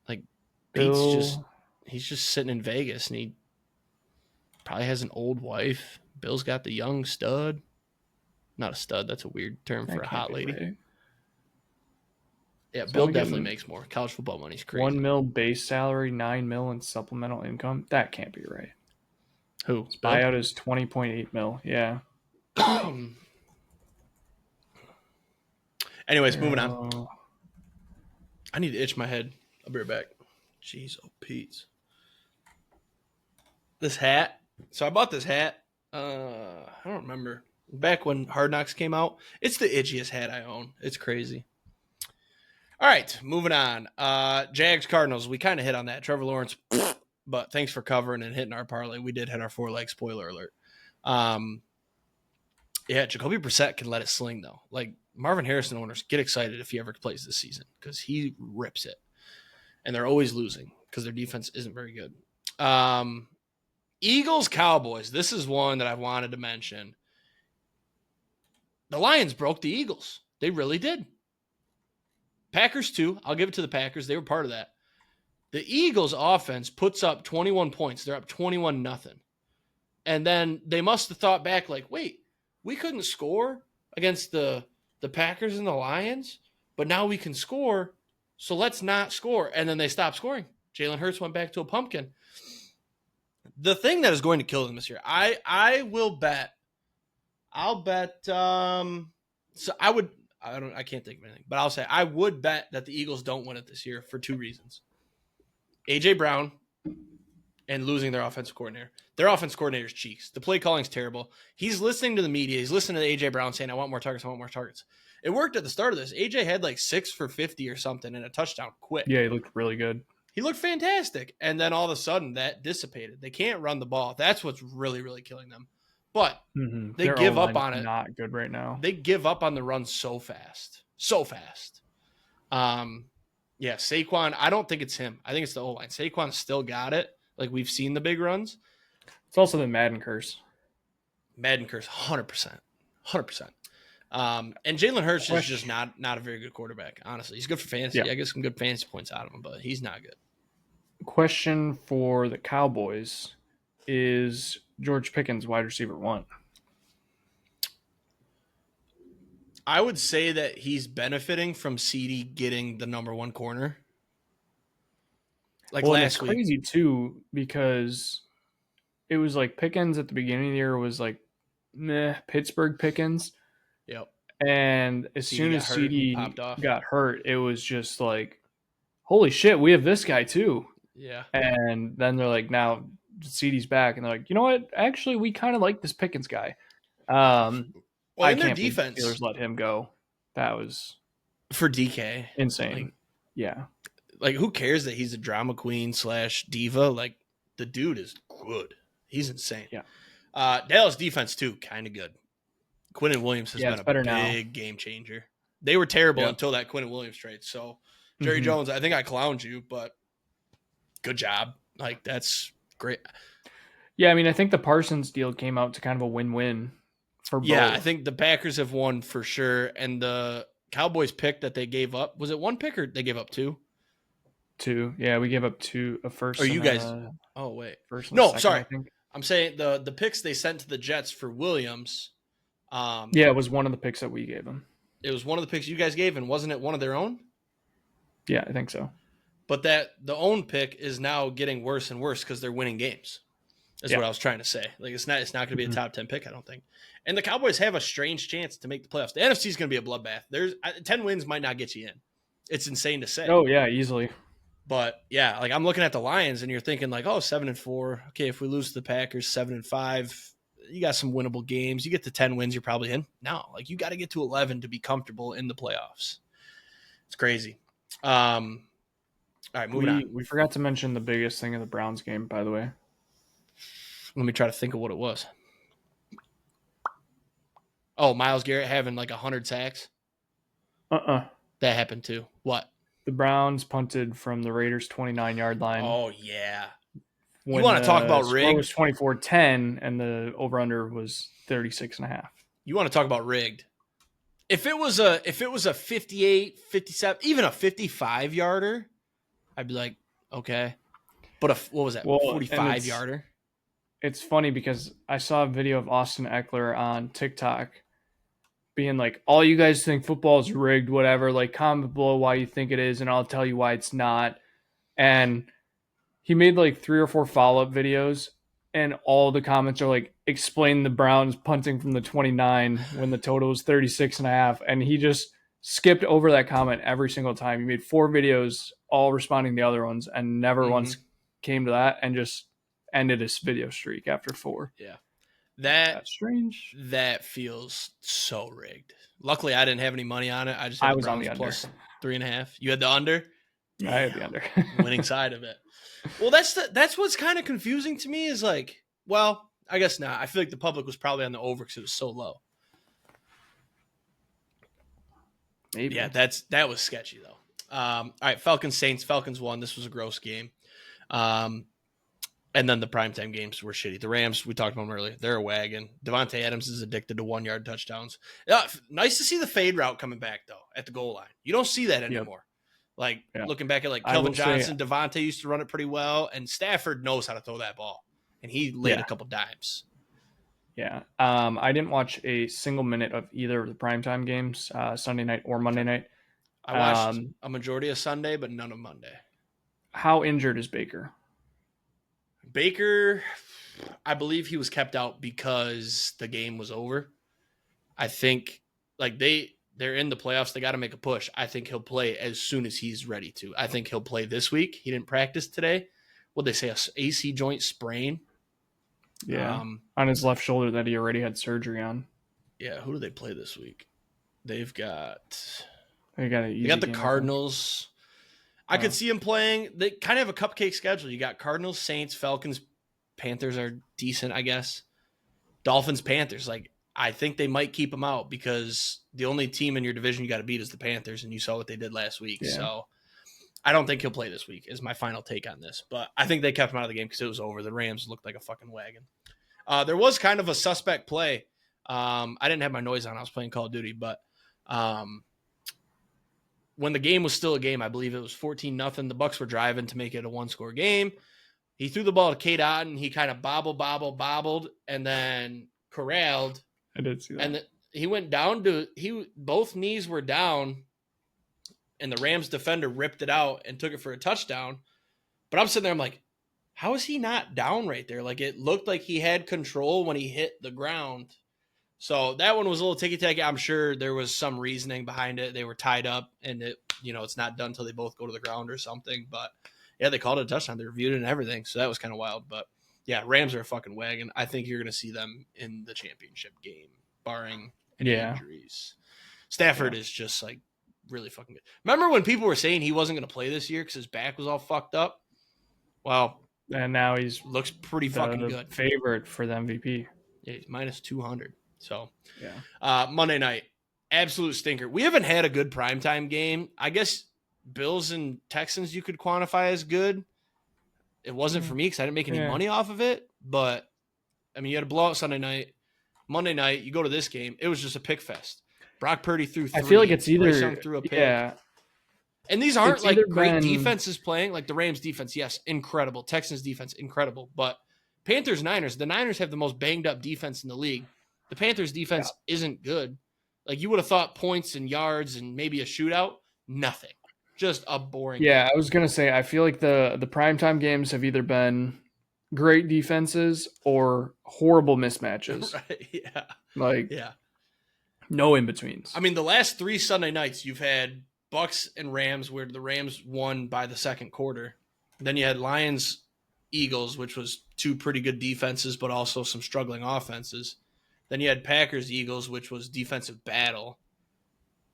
Like he's just sitting in Vegas, and he probably has an old wife. Bill's got the young stud. Not a stud. That's a weird term for a hot lady. Right. Yeah, So Bill definitely makes more. College football money's crazy. $1 million base salary, $9 million in supplemental income. That can't be right. Who? His buyout is $20.8 million. Yeah. Anyways, moving on. I need to itch my head. I'll be right back. Jeez, oh Pete. This hat. So I bought this hat. I don't remember. Back when Hard Knocks came out. It's the itchiest hat I own. It's crazy. All right, moving on. Jags Cardinals. We kind of hit on that. Trevor Lawrence, but thanks for covering and hitting our parlay. We did hit our 4-leg spoiler alert. Yeah, Jacoby Brissett can let it sling though. Like Marvin Harrison owners get excited if he ever plays this season because he rips it, and they're always losing because their defense isn't very good. Eagles Cowboys. This is one that I wanted to mention. The Lions broke the Eagles. They really did. Packers too. I'll give it to the Packers. They were part of that. The Eagles offense puts up 21 points. They're up 21-0. And then they must have thought back like, wait, we couldn't score against the Packers and the Lions, but now we can score, so let's not score. And then they stopped scoring. Jalen Hurts went back to a pumpkin. The thing that is going to kill them this year, I will bet. I'll bet. I can't think of anything, but I'll say I would bet that the Eagles don't win it this year for 2 reasons. A.J. Brown and losing their offensive coordinator. Their offensive coordinator's cheeks. The play calling's terrible. He's listening to the media. He's listening to A.J. Brown saying, I want more targets. It worked at the start of this. A.J. had like 6 for 50 or something and a touchdown quick. Yeah, he looked really good. He looked fantastic. And then all of a sudden that dissipated. They can't run the ball. That's what's really, really killing them. But they Their give up O-line on it. Not good right now. They give up on the run so fast. So fast. Yeah, Saquon, I don't think it's him. I think it's the O-line. Saquon still got it. Like, we've seen the big runs. It's also the Madden curse. 100%. 100%. And Jalen Hurts is just not a very good quarterback, honestly. He's good for fantasy. Yeah. I get some good fantasy points out of him, but he's not good. Question for the Cowboys. Is George Pickens wide receiver 1? I would say that he's benefiting from CD getting the number 1 corner. Like last week. It's crazy too because it was like Pickens at the beginning of the year was like Pittsburgh Pickens. Yep. And as soon as CD got hurt, it was just like, holy shit, we have this guy too. Yeah. And then they're like, now CD's back, and they're like, you know what? Actually, we kind of like this Pickens guy. Well, in their defense, the Steelers let him go. That was for DK insane. Like, yeah. Like, who cares that he's a drama queen / diva? Like, the dude is good. He's insane. Yeah. Dallas defense too, kind of good. Quinnen Williams has been a big game changer. They were terrible until that Quinnen Williams trade. So, Jerry Jones, I think I clowned you, but good job. Like, that's great. Yeah, I mean, I think the Parsons deal came out to kind of a win-win for both. Yeah, I think the Packers have won for sure. And the Cowboys pick that they gave up, was it 1 pick or they gave up 2? 2. Yeah, we gave up 2, a first. Or you guys? Oh wait, first. No, second, sorry. I think. I'm saying the picks they sent to the Jets for Williams. Yeah, it was one of the picks that we gave them. It was one of the picks you guys gave, and wasn't it one of their own? Yeah, I think so. But that the own pick is now getting worse and worse because they're winning games. Is what I was trying to say. Like, it's not going to be a top 10 pick, I don't think. And the Cowboys have a strange chance to make the playoffs. The NFC is going to be a bloodbath. There's 10 wins might not get you in. It's insane to say. Oh yeah, easily. But yeah, like I'm looking at the Lions and you're thinking like, oh, 7-4. Okay, if we lose to the Packers, 7-5, you got some winnable games. You get to 10 wins, you're probably in. No, like you got to get to 11 to be comfortable in the playoffs. It's crazy. All right, moving on. We forgot to mention the biggest thing in the Browns game, by the way. Let me try to think of what it was. Oh, Myles Garrett having like 100 sacks? That happened too. What? The Browns punted from the Raiders' 29-yard line. Oh, yeah. when want to talk about score was rigged? 24-10 and the over-under was 36.5. You want to talk about rigged? If it was a 58, 57, even a 55 yarder, I'd be like, okay. But what was that? Well, 45 yarder. It's funny because I saw a video of Austin Eckler on TikTok being like, all you guys think football is rigged, whatever, like comment below why you think it is, and I'll tell you why it's not. And he made like 3 or 4 follow-up videos, and all the comments are like, explain the Browns punting from the 29 when the total was 36.5. And he just skipped over that comment every single time. He made 4 videos, all responding to the other ones, and never once came to that, and just ended his video streak after 4. Yeah. That's strange. That feels so rigged. Luckily, I didn't have any money on it. I just had was the on the Browns under. plus 3.5. You had the under? I had the under. Winning side of it. Well, that's what's kind of confusing to me is like, well, I guess not. I feel like the public was probably on the over because it was so low. Maybe. Yeah, that was sketchy though. All right, Falcons Saints. Falcons won. This was a gross game. And then the primetime games were shitty. The Rams, we talked about them earlier. They're a wagon. Devontae Adams is addicted to 1-yard touchdowns. Nice to see the fade route coming back, though, at the goal line. You don't see that anymore. Looking back at, like, Kelvin Johnson, Devontae used to run it pretty well, and Stafford knows how to throw that ball. And he laid a couple dimes. Yeah. I didn't watch a single minute of either of the primetime games, Sunday night or Monday night. I watched a majority of Sunday, but none of Monday. How injured is Baker? Baker, I believe he was kept out because the game was over. I think like they're in the playoffs. They got to make a push. I think he'll play as soon as he's ready to. I think he'll play this week. He didn't practice today. What'd they say? A AC joint sprain. Yeah. On his left shoulder that he already had surgery on. Yeah. Who do they play this week? They've got. They got the Cardinals. I could see him playing. They kind of have a cupcake schedule. You got Cardinals, Saints, Falcons, Panthers are decent, I guess. Dolphins, Panthers. Like, I think they might keep him out because the only team in your division you got to beat is the Panthers, and you saw what they did last week. Yeah. So I don't think he'll play this week is my final take on this. But I think they kept him out of the game because it was over. The Rams looked like a fucking wagon. There was kind of a suspect play. I didn't have my noise on. I was playing Call of Duty, but when the game was still a game, I believe it was 14-0. The Bucs were driving to make it a 1-score game. He threw the ball to Kate Otten. He kind of bobbled, and then corralled. I did see that. And he went down both knees were down, and the Rams defender ripped it out and took it for a touchdown. But I'm sitting there, I'm like, how is he not down right there? Like, it looked like he had control when he hit the ground. So that one was a little ticky-tacky. I'm sure there was some reasoning behind it. They were tied up, and it's not done until they both go to the ground or something. But, yeah, they called it a touchdown. They reviewed it and everything. So that was kind of wild. But, yeah, Rams are a fucking wagon. I think you're going to see them in the championship game, barring any injuries. Stafford is just, like, really fucking good. Remember when people were saying he wasn't going to play this year because his back was all fucked up? Well, and now he's looks pretty fucking good. Favorite for the MVP. Yeah, he's minus 200. So, yeah. Monday night, absolute stinker. We haven't had a good primetime game. I guess Bills and Texans you could quantify as good. It wasn't for me because I didn't make any money off of it. But, I mean, you had a blowout Sunday night. Monday night, you go to this game. It was just a pick fest. Brock Purdy threw 3. I feel like it's either threw a pick. Yeah. And these aren't like great defenses playing. Like the Rams defense, yes, incredible. Texans defense, incredible. But Panthers, Niners, the Niners have the most banged up defense in the league. The Panthers defense isn't good. Like you would have thought points and yards and maybe a shootout. Nothing. Just a boring game. I was going to say, I feel like the primetime games have either been great defenses or horrible mismatches. Right, yeah. Like, no in-betweens. I mean, the last 3 Sunday nights, you've had Bucks and Rams where the Rams won by the second quarter. Then you had Lions, Eagles, which was 2 pretty good defenses, but also some struggling offenses. Then you had Packers, Eagles, which was defensive battle.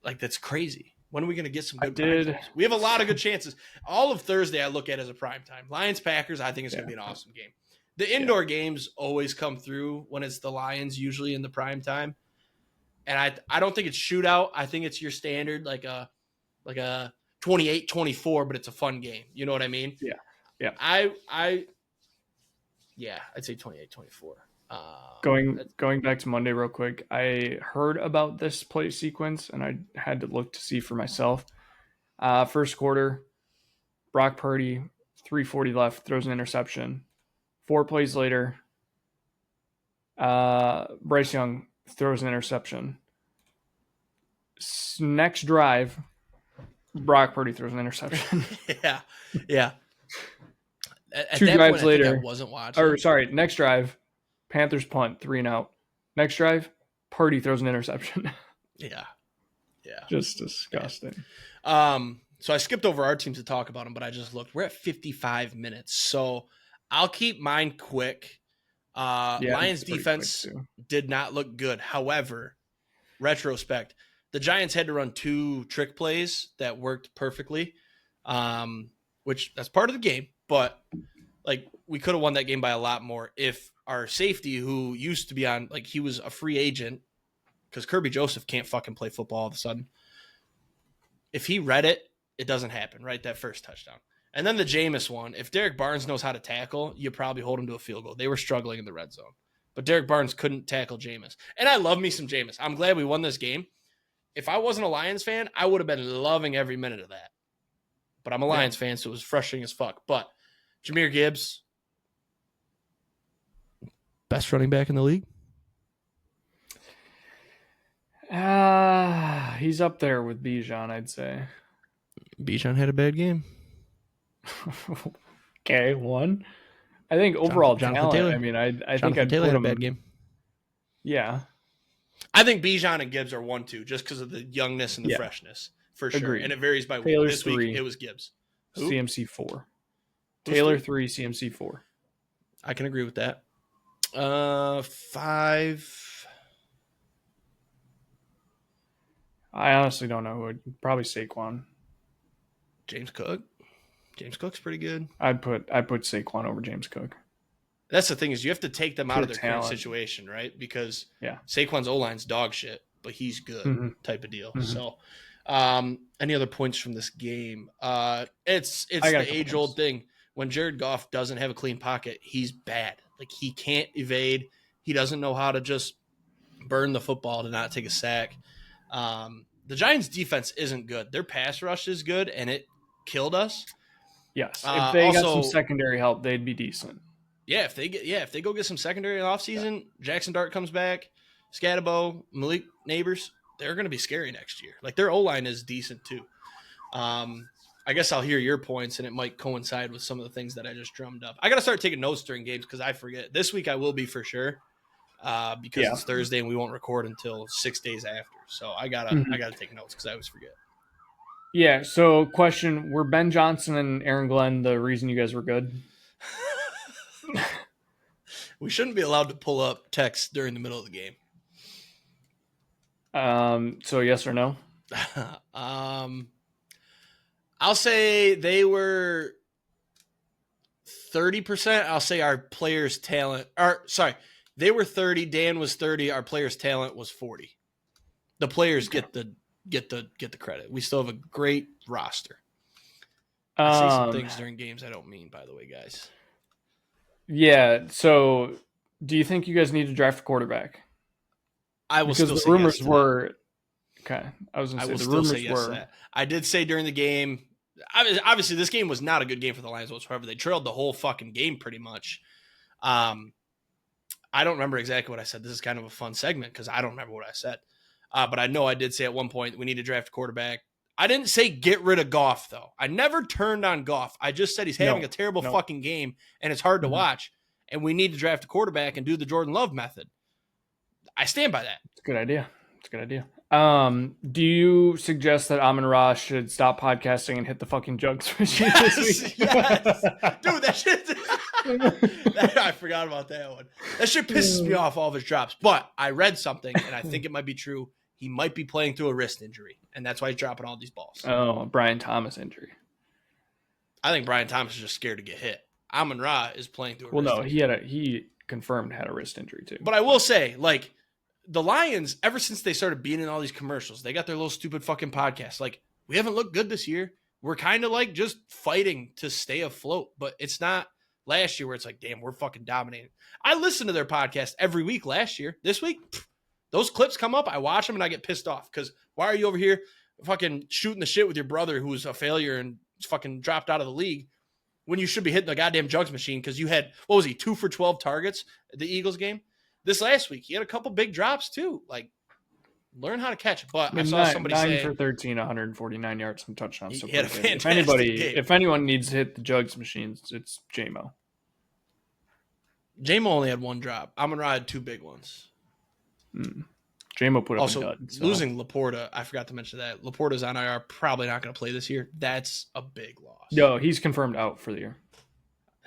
Like, that's crazy. When are we going to get some good prime times? We have a lot of good chances. All of Thursday I look at as a prime time. Lions, Packers, I think it's going to be an awesome game. The indoor games always come through when it's the Lions, usually in the prime time. And I don't think it's shootout. I think it's your standard, like a 28-24, but it's a fun game. You know what I mean? Yeah. I Yeah, I'd say 28-24. Going back to Monday real quick, I heard about this play sequence and I had to look to see for myself. First quarter, Brock Purdy, 3:40 left, throws an interception. 4 plays later, Bryce Young throws an interception. Next drive, Brock Purdy throws an interception. yeah. At 2 that drives point, later, I wasn't watching. next drive, Panthers punt, 3 and out. Next drive, Purdy throws an interception. Yeah. Just disgusting. So I skipped over our teams to talk about them, but I just looked. We're at 55 minutes, so I'll keep mine quick. Lions defense did not look good. However, retrospect, the Giants had to run 2 trick plays that worked perfectly, which that's part of the game. But like we could have won that game by a lot more if our safety, who used to be on, like he was a free agent because Kirby Joseph can't fucking play football all of a sudden. If he read it, it doesn't happen, right? That first touchdown. And then the Jameis one, if Derek Barnes knows how to tackle, you probably hold him to a field goal. They were struggling in the red zone. But Derek Barnes couldn't tackle Jameis. And I love me some Jameis. I'm glad we won this game. If I wasn't a Lions fan, I would have been loving every minute of that. But I'm a Lions fan, so it was frustrating as fuck. But Jahmyr Gibbs, best running back in the league? He's up there with Bijan, I'd say. Bijan had a bad game. Okay, one. I think overall Jonathan talent. Taylor. I mean, I think Jonathan I'd Taylor put had a him. bad game. Yeah, I think Bijan and Gibbs are 1-2 just because of the youngness and the freshness, for sure. Agreed. And it varies by week. Taylor's This week 3. it was Gibbs. Who? CMC 4. Who's Taylor 3? 3, CMC 4. I can agree with that. 5. I honestly don't know who. Probably Saquon. James Cook. James Cook's pretty good. I'd put Saquon over James Cook. That's the thing is you have to take them out of their current talent. situation, right? Because Yeah. Saquon's O-line's dog shit, but he's good type of deal. Mhm. So any other points from this game? It's I got a the couple age-old points. thing. When Jared Goff doesn't have a clean pocket, he's bad. Like he can't evade. He doesn't know how to just burn the football to not take a sack. The Giants' defense isn't good. Their pass rush is good, and it killed us. Yes, if they got also- some secondary help, they'd be decent. Yeah, if they go get some secondary in the offseason, Jackson Dart comes back, Scatabo, Malik Neighbors, they're going to be scary next year. Like their O-line is decent too. I guess I'll hear your points, and it might coincide with some of the things that I just drummed up. I got to start taking notes during games because I forget. This week I will be for sure because it's Thursday and we won't record until 6 days after. So I gotta take notes because I always forget. Yeah. So, question: were Ben Johnson and Aaron Glenn the reason you guys were good? We shouldn't be allowed to pull up text during the middle of the game. So yes or no? I'll say they were 30%. I'll say our players' talent. They were 30. Dan was 30. Our players' talent was 40. The players get the credit. We still have a great roster. I say some things during games I don't mean, by the way, guys. Yeah. So, do you think you guys need to draft a quarterback? I will Because still the say rumors yes to were. Okay, I was that. going I to will say the still say rumors yes to were. that. I did say during the game. Obviously, this game was not a good game for the Lions whatsoever. They trailed the whole fucking game pretty much. I don't remember exactly what I said. This is kind of a fun segment because I don't remember what I said. But I know I did say at one point we need to draft a quarterback. I didn't say get rid of Goff, though. I never turned on Goff. I just said he's having a terrible fucking game, and it's hard to watch, and we need to draft a quarterback and do the Jordan Love method. I stand by that. It's a good idea. Do you suggest that Amon-Ra should stop podcasting and hit the fucking jugs machine this week? Yes. Dude, that shit. I forgot about that one. That shit pisses me off, all of his drops. But I read something, and I think it might be true. He might be playing through a wrist injury, and that's why he's dropping all these balls. Oh, Brian Thomas injury. I think Brian Thomas is just scared to get hit. Amon-Ra is playing through a wrist injury. He confirmed had a wrist injury too. But I will say, like, the Lions, ever since they started being in all these commercials, they got their little stupid fucking podcasts. Like, we haven't looked good this year. We're kind of like just fighting to stay afloat, but it's not last year where it's like, damn, we're fucking dominating. I listened to their podcast every week last year. This week, those clips come up. I watch them and I get pissed off because why are you over here fucking shooting the shit with your brother who's a failure and fucking dropped out of the league when you should be hitting the goddamn jugs machine because you had, what was he, 2 for 12 targets at the Eagles game? This last week, he had a couple big drops too. Like, learn how to catch. But I saw somebody 9 say for 13, 149 yards, and touchdowns. So he had a pretty good. fantastic game. If anyone needs to hit the jugs machines, it's JMO. JMO only had 1 drop. Amon-Ra had 2 big ones. JMO put up Also, a dud. So. losing Laporta, I forgot to mention that. Laporta's on IR, probably not going to play this year. That's a big loss. No, he's confirmed out for the year.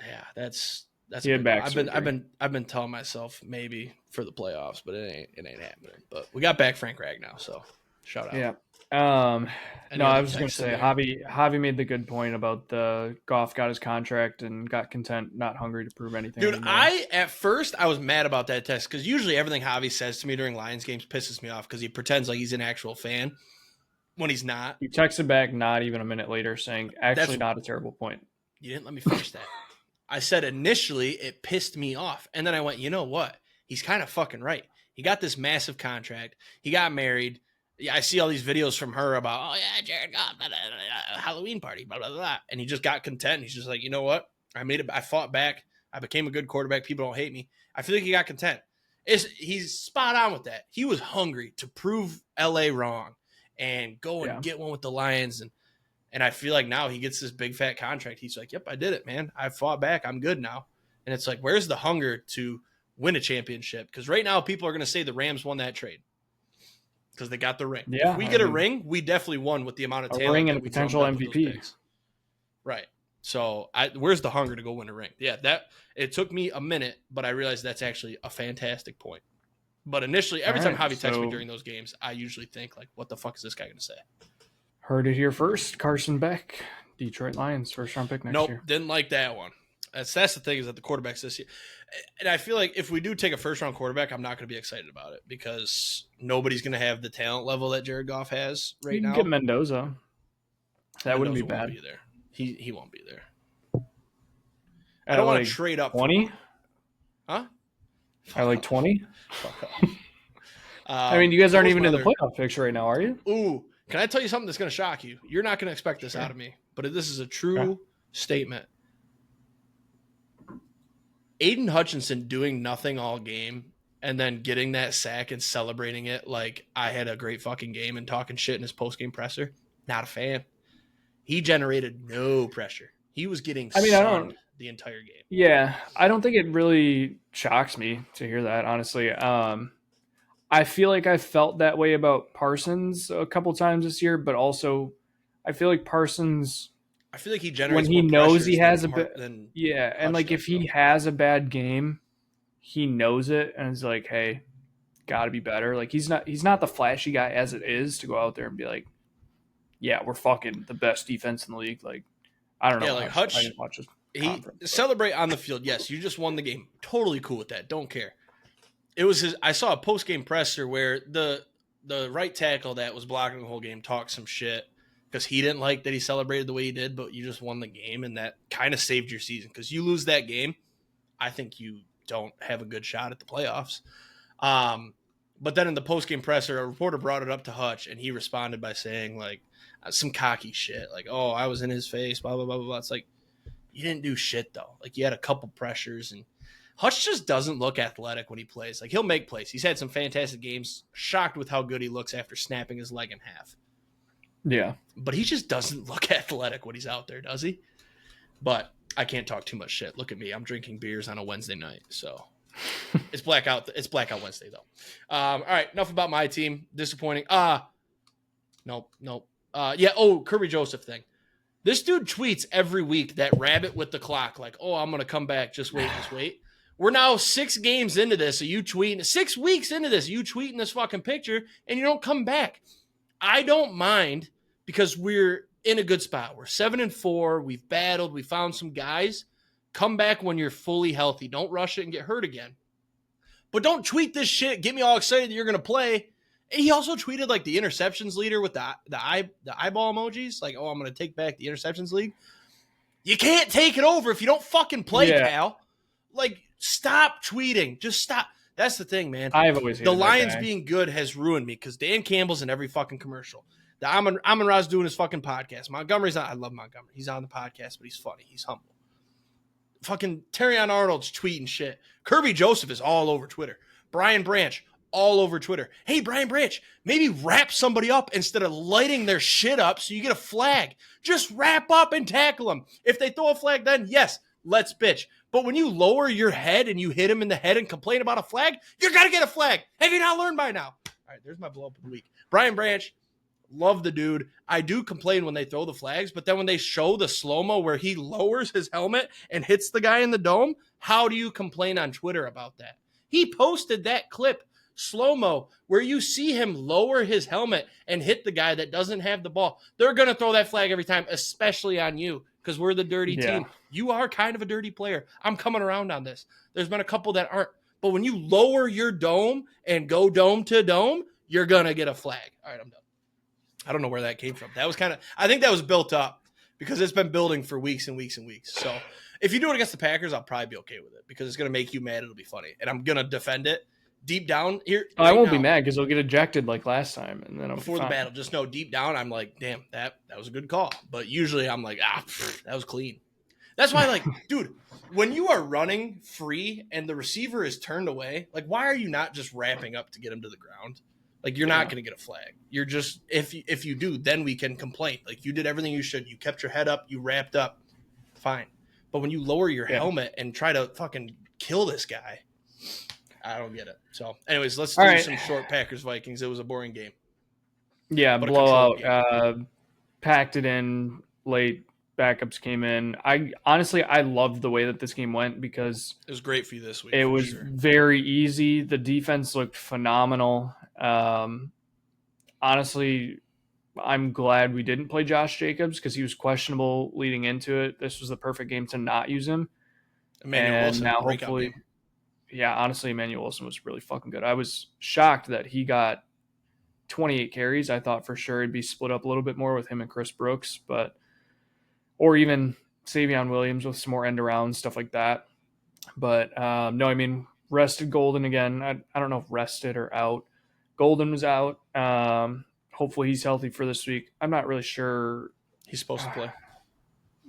Yeah, that's he had back. I've been telling myself maybe for the playoffs, but it ain't happening. But we got back Frank Ragnow, so shout out. Yeah. No, I was going to say Javi made the good point about the Goff got his contract and got content, not hungry to prove anything. Dude, anymore. at first I was mad about that text because usually everything Javi says to me during Lions games pisses me off because he pretends like he's an actual fan when he's not. He texted back not even a minute later saying, actually not a terrible point. You didn't let me finish that. I said initially it pissed me off. And then I went, you know what? He's kind of fucking right. He got this massive contract. He got married. Yeah, I see all these videos from her about, oh, yeah, Jared Goff, blah, blah, blah, Halloween party, blah, blah, blah. And he just got content. He's just like, you know what? I fought back. I became a good quarterback. People don't hate me. I feel like he got content. He's spot on with that. He was hungry to prove LA wrong and go and get one with the Lions. And I feel like now he gets this big fat contract. He's like, yep, I did it, man. I fought back. I'm good now. And it's like, where's the hunger to win a championship? Because right now people are going to say the Rams won that trade because they got the ring. Yeah, if we get a ring, we definitely won with the amount of talent. A ring and a potential MVP. Right. So where's the hunger to go win a ring? Yeah, it took me a minute, but I realized that's actually a fantastic point. But initially, every time Javi texts me during those games, I usually think, like, what the fuck is this guy going to say? Heard it here first. Carson Beck, Detroit Lions, first round pick next year. Nope, didn't like that one. That's the thing is that the quarterbacks this year. And I feel like if we do take a first round quarterback, I'm not going to be excited about it because nobody's going to have the talent level that Jared Goff has right now. You can get Mendoza. That wouldn't be bad. Won't be there. He won't be there. I don't want to trade up 20? Huh? I like 20? Fuck off. I mean, you guys aren't even in the playoff picture right now, are you? Ooh. Can I tell you something that's going to shock you? You're not going to expect this out of me, but this is a true statement. Aiden Hutchinson doing nothing all game and then getting that sack and celebrating it like I had a great fucking game and talking shit in his post-game presser, not a fan. He generated no pressure. He was getting sunned the entire game. Yeah, I don't think it really shocks me to hear that, honestly. I feel like I felt that way about Parsons a couple times this year, but also I feel like Parsons, I feel like he generates when he knows he has and like if he has a bad game, he knows it and is like, hey, got to be better. Like he's not the flashy guy as it is to go out there and be like, yeah, we're fucking the best defense in the league. Like I don't know. Yeah, like Hutch, I didn't watch his celebrate on the field. Yes, you just won the game. Totally cool with that. Don't care. It was I saw a post-game presser where the right tackle that was blocking the whole game talked some shit because he didn't like that he celebrated the way he did, but you just won the game, and that kind of saved your season because you lose that game, I think you don't have a good shot at the playoffs. But then in the post-game presser, a reporter brought it up to Hutch, and he responded by saying, like, some cocky shit, like, oh, I was in his face, blah, blah, blah, blah, blah. It's like, you didn't do shit, though. Like, you had a couple pressures, and Hutch just doesn't look athletic when he plays. Like, he'll make plays. He's had some fantastic games. Shocked with how good he looks after snapping his leg in half. Yeah. But he just doesn't look athletic when he's out there, does he? But I can't talk too much shit. Look at me. I'm drinking beers on a Wednesday night, so it's blackout. It's blackout Wednesday, though. All right, enough about my team. Disappointing. Nope. Kirby Joseph thing. This dude tweets every week that rabbit with the clock, like, oh, I'm going to come back. Just wait. We're now 6 games into this. So you tweeting 6 weeks into this, you tweeting this fucking picture and you don't come back. I don't mind because we're in a good spot. We're 7-4. We've battled. We found some guys. Come back when you're fully healthy. Don't rush it and get hurt again. But don't tweet this shit. Get me all excited that you're going to play. And he also tweeted like the interceptions leader with the eyeball emojis. Like, oh, I'm going to take back the interceptions league. You can't take it over if you don't fucking play, Yeah. Cal. Like, stop tweeting. Just stop. That's the thing, man. I've always hated The Lions that guy. being good has ruined me because Dan Campbell's in every fucking commercial. The Amon-Ra's doing his fucking podcast. Montgomery's on. I love Montgomery. He's on the podcast, but he's funny. He's humble. Fucking Terrion Arnold's tweeting shit. Kirby Joseph is all over Twitter. Brian Branch, all over Twitter. Hey, Brian Branch, maybe wrap somebody up instead of lighting their shit up so you get a flag. Just wrap up and tackle them. If they throw a flag, then yes, let's bitch. But when you lower your head and you hit him in the head and complain about a flag, you're going to get a flag. Have you not learned by now? All right, there's my blow up of the week. Brian Branch, love the dude. I do complain when they throw the flags, but then when they show the slow-mo where he lowers his helmet and hits the guy in the dome, how do you complain on Twitter about that? He posted that clip, slow-mo, where you see him lower his helmet and hit the guy that doesn't have the ball. They're going to throw that flag every time, especially on you, because we're the dirty team. You are kind of a dirty player. I'm coming around on this. There's been a couple that aren't. But when you lower your dome and go dome to dome, you're going to get a flag. All right, I'm done. I don't know where that came from. That was I think that was built up because it's been building for weeks and weeks and weeks. So if you do it against the Packers, I'll probably be okay with it because it's going to make you mad. It'll be funny. And I'm going to defend it deep down here. I won't be mad because he'll get ejected like last time. And then before the battle, just know deep down, I'm like, damn, that was a good call. But usually I'm like, that was clean. That's why, like, dude, when you are running free and the receiver is turned away, like, why are you not just wrapping up to get him to the ground? Like, you're not going to get a flag. You're just, if you do, then we can complain. Like, you did everything you should. You kept your head up. You wrapped up. Fine. But when you lower your helmet and try to fucking kill this guy, I don't get it. So, anyways, let's do some short Packers-Vikings. It was a boring game. Yeah, blowout. Packed it in late. Backups came in. I loved the way that this game went because it was great for you this week. It was very easy. The defense looked phenomenal. Honestly, I'm glad we didn't play Josh Jacobs because he was questionable leading into it. This was the perfect game to not use him. Emmanuel Wilson, now hopefully, honestly, Emmanuel Wilson was really fucking good. I was shocked that he got 28 carries. I thought for sure it'd be split up a little bit more with him and Chris Brooks, or even Savion Williams with some more end around stuff like that. But no, I mean, rested Golden again. I don't know if rested or out. Golden was out. Hopefully he's healthy for this week. I'm not really sure. He's supposed to play.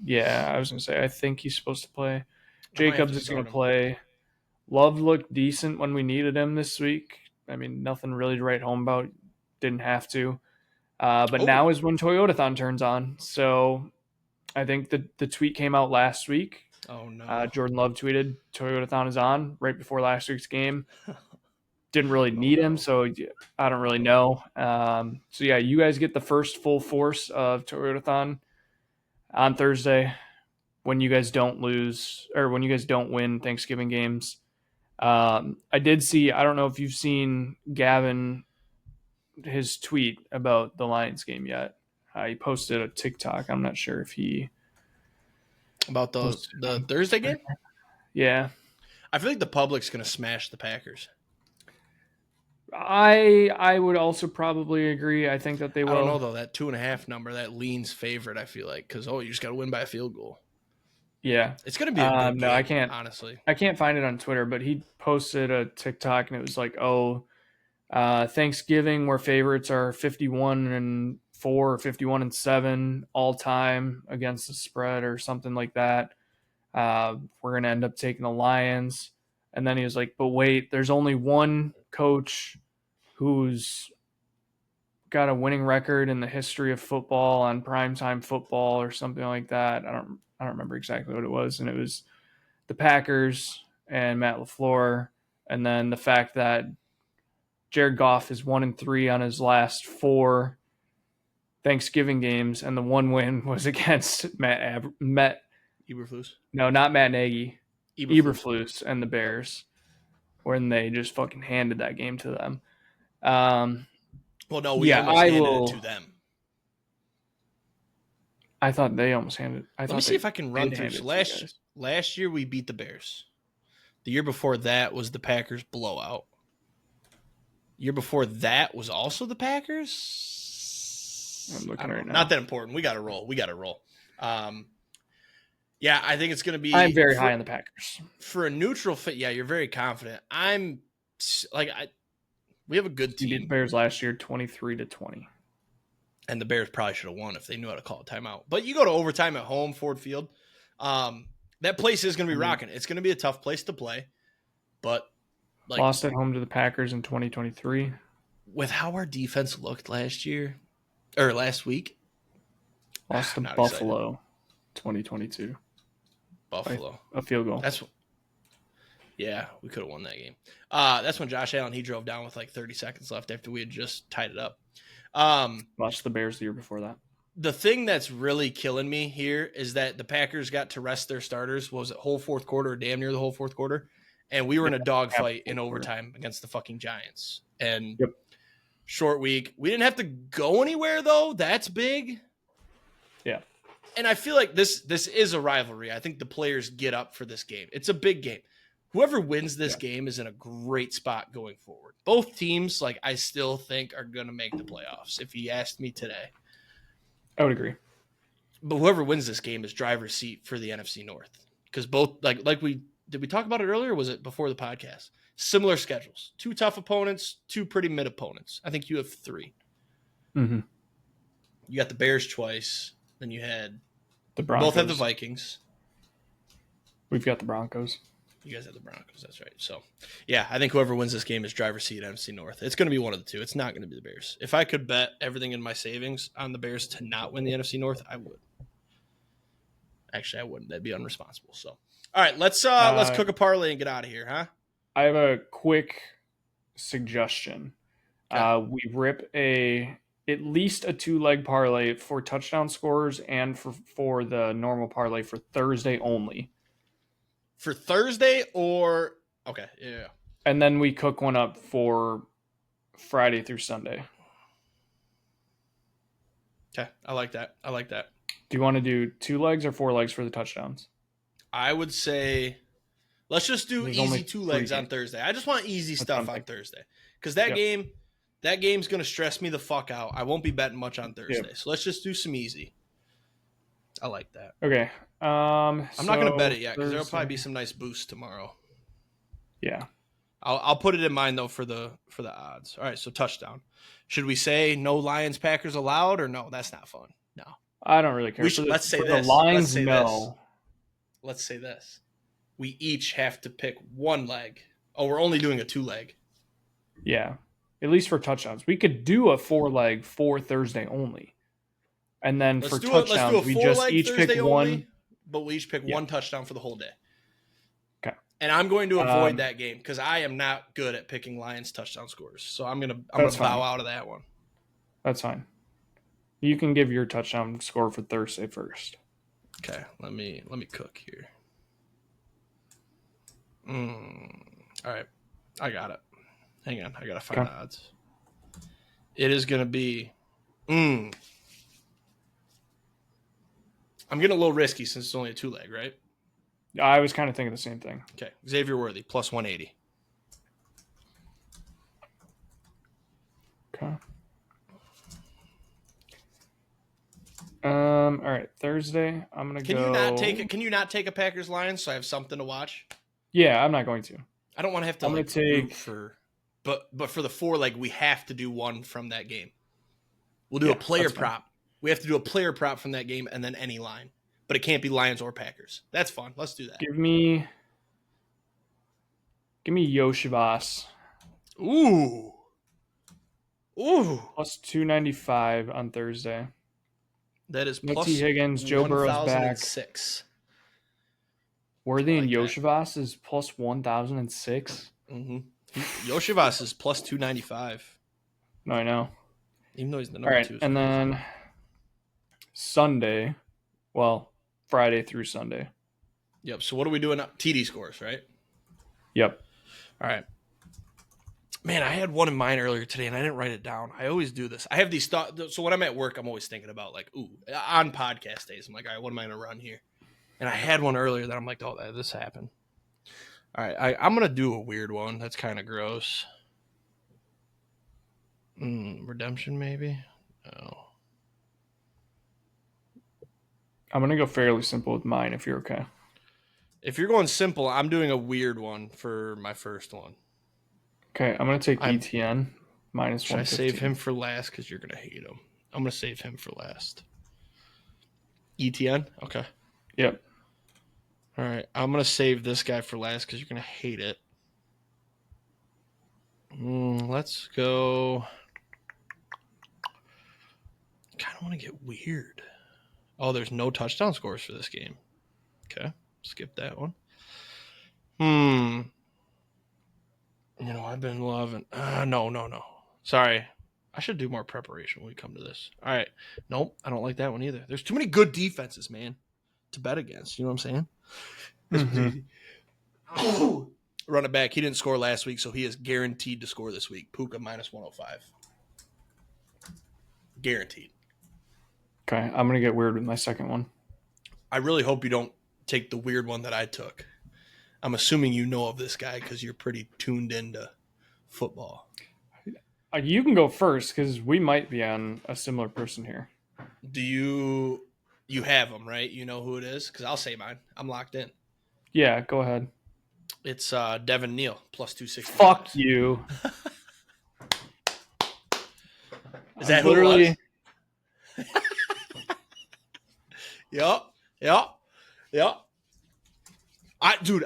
Yeah, I was going to say, I think he's supposed to play. Jacobs is going to play. Love looked decent when we needed him this week. I mean, nothing really to write home about. Didn't have to. But now is when Toyotathon turns on. So I think the tweet came out last week. Oh, no. Jordan Love tweeted, Toyotathon is on right before last week's game. Didn't really need him, so I don't really know. So, yeah, you guys get the first full force of Toyotathon on Thursday when you guys don't lose or when you guys don't win Thanksgiving games. I did see, I don't know if you've seen Gavin, his tweet about the Lions game yet. He posted a TikTok. I'm not sure if he about the Thursday game. Yeah, I feel like the public's gonna smash the Packers. I would also probably agree. I think that they will. I don't know though. That 2.5 number that leans favorite. I feel like because you just got to win by a field goal. Yeah, it's gonna be a good game, I can't honestly. I can't find it on Twitter, but he posted a TikTok and it was like, Thanksgiving where favorites are 51-4 or 51-7 all time against the spread or something like that. We're gonna end up taking the Lions, and then he was like, but wait, there's only one coach who's got a winning record in the history of football on primetime football or something like that. I don't remember exactly what it was. And it was the Packers and Matt LaFleur. And then the fact that Jared Goff is 1-3 on his last 4 Thanksgiving games. And the one win was against Matt Eberflus. No, not Matt Nagy. Eberflus and the Bears, when they just fucking handed that game to them. Well, no, we almost handed it to them. I thought they almost handed it. Let me see if I can run through. So last year we beat the Bears. The year before that was the Packers blowout. Year before that was also the Packers. I'm looking right now. Not that important. We got to roll. Yeah, I think it's going to be. I'm very high on the Packers. For a neutral fit, yeah, you're very confident. We have a good We beat the team. Bears last year 23-20. And the Bears probably should have won if they knew how to call a timeout. But you go to overtime at home, Ford Field. That place is going to be rocking. It's going to be a tough place to play. But lost at home to the Packers in 2023. With how our defense looked last week. Lost to Buffalo 2022. Buffalo. A field goal. Yeah, we could have won that game. That's when Josh Allen, he drove down with like 30 seconds left after we had just tied it up. Watched the Bears the year before that. The thing that's really killing me here is that the Packers got to rest their starters. What was it, whole fourth quarter, or damn near the whole fourth quarter? And we were in a dogfight in overtime against the fucking Giants. And short week. We didn't have to go anywhere, though. That's big. Yeah. And I feel like this is a rivalry. I think the players get up for this game. It's a big game. Whoever wins this game is in a great spot going forward. Both teams, I still think, are going to make the playoffs, if you asked me today. I would agree. But whoever wins this game is driver's seat for the NFC North. Because both, did we talk about it earlier, or was it before the podcast? Similar schedules. 2 tough opponents, 2 pretty mid opponents. I think you have 3. Mm-hmm. You got the Bears twice. Then you had the Broncos. Both have the Vikings. We've got the Broncos. You guys have the Broncos. That's right. So, yeah, I think whoever wins this game is driver's seat NFC North. It's going to be one of the two. It's not going to be the Bears. If I could bet everything in my savings on the Bears to not win the NFC North, I would. Actually, I wouldn't. That'd be unresponsible. So, all right, let's cook a parlay and get out of here, huh? I have a quick suggestion. Okay. We rip at least a 2-leg parlay for touchdown scores and for the normal parlay for Thursday only. For Thursday or okay, yeah. And then we cook one up for Friday through Sunday. Okay, I like that. Do you want to do 2 legs or 4 legs for the touchdowns? I would say let's just do easy 2 legs on games. Thursday. I just want easy stuff on Thursday because that game's gonna stress me the fuck out. I won't be betting much on Thursday, so let's just do some easy. I like that. Okay. I'm not gonna bet it yet because there'll probably be some nice boosts tomorrow. Yeah. I'll put it in mind though for the odds. All right, so touchdown. Should we say no Lions Packers allowed or no? That's not fun. No. I don't really care. Let's say this. The Lions, no. Let's say this. We each have to pick 1 leg. Oh, we're only doing a 2-leg. Yeah. At least for touchdowns. We could do a 4-leg for Thursday only. And then for touchdowns, we just each Thursday pick only, 1. But we each pick 1 touchdown for the whole day. Okay. And I'm going to avoid that game because I am not good at picking Lions touchdown scores. So I'm gonna bow out of that one. That's fine. You can give your touchdown score for Thursday first. Okay, let me cook here. All right, I got it. Hang on, I gotta find the odds. It is gonna be. I'm getting a little risky since it's only a 2-leg, right? I was kind of thinking the same thing. Okay, Xavier Worthy plus 180. Okay. All right, Thursday. I'm gonna go. Can you not take a Packers Lions so I have something to watch? Yeah, I'm not going to. I don't want to have to root for, but for the 4-leg, we have to do one from that game. We'll do a player prop. We have to do a player prop from that game and then any line, but it can't be Lions or Packers. That's fun. Let's do that. Give me Yoshivas. Ooh. Plus 295 on Thursday. That is plus T. Higgins, Joe Burrow's back. 6. Worthy and Yoshivas is plus 1,006. Mm-hmm. Yoshivas is plus 295. No, I know. Even though he's the number 2. And then Sunday, Friday through Sunday. Yep. So what are we doing? TD scores, right? Yep. All right. Man, I had one in mind earlier today, and I didn't write it down. I always do this. I have these thoughts. So when I'm at work, I'm always thinking about on podcast days. I'm like, all right, what am I going to run here? And I had one earlier that I'm like, oh, this happened. All right, I'm going to do a weird one. That's kind of gross. Redemption, maybe? No. I'm going to go fairly simple with mine if you're okay. If you're going simple, I'm doing a weird one for my first one. Okay, I'm going to take ETN minus Should I 115. save him for last because you're going to hate him? I'm going to save him for last. ETN? Okay. Yep. All right. I'm going to save this guy for last because you're going to hate it. Let's go. I kind of want to get weird. Oh, there's no touchdown scores for this game. Okay. Skip that one. I've been loving. No. Sorry. I should do more preparation when we come to this. All right. Nope. I don't like that one either. There's too many good defenses, man, to bet against. You know what I'm saying? Mm-hmm. Run it back. He didn't score last week, so he is guaranteed to score this week. Puka minus 105. Guaranteed. Okay. I'm going to get weird with my second one. I really hope you don't take the weird one that I took. I'm assuming you know of this guy because you're pretty tuned into football. You can go first because we might be on a similar person here. Do you have him, right? You know who it is? Because I'll say mine. I'm locked in. Yeah, go ahead. It's Devin Neal, plus 260. Fuck you. Is that literally who it was? Yup.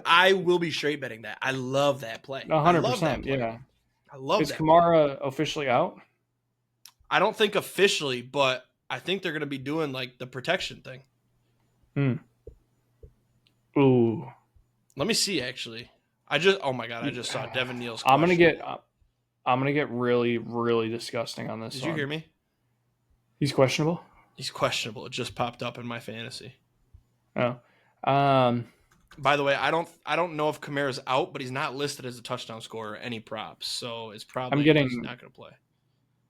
I will be straight betting that. I love that play. 100%. Yeah. I love Is that. Is Kamara officially out? I don't think officially, but I think they're going to be doing like the protection thing. Ooh. Let me see. Actually, I just saw Devin Neal's. I'm gonna get really, really disgusting on this. Did you hear me? He's questionable. He's questionable. It just popped up in my fantasy. Oh. By the way, I don't know if Kamara's out, but he's not listed as a touchdown scorer or any props, so it's probably he's not going to play.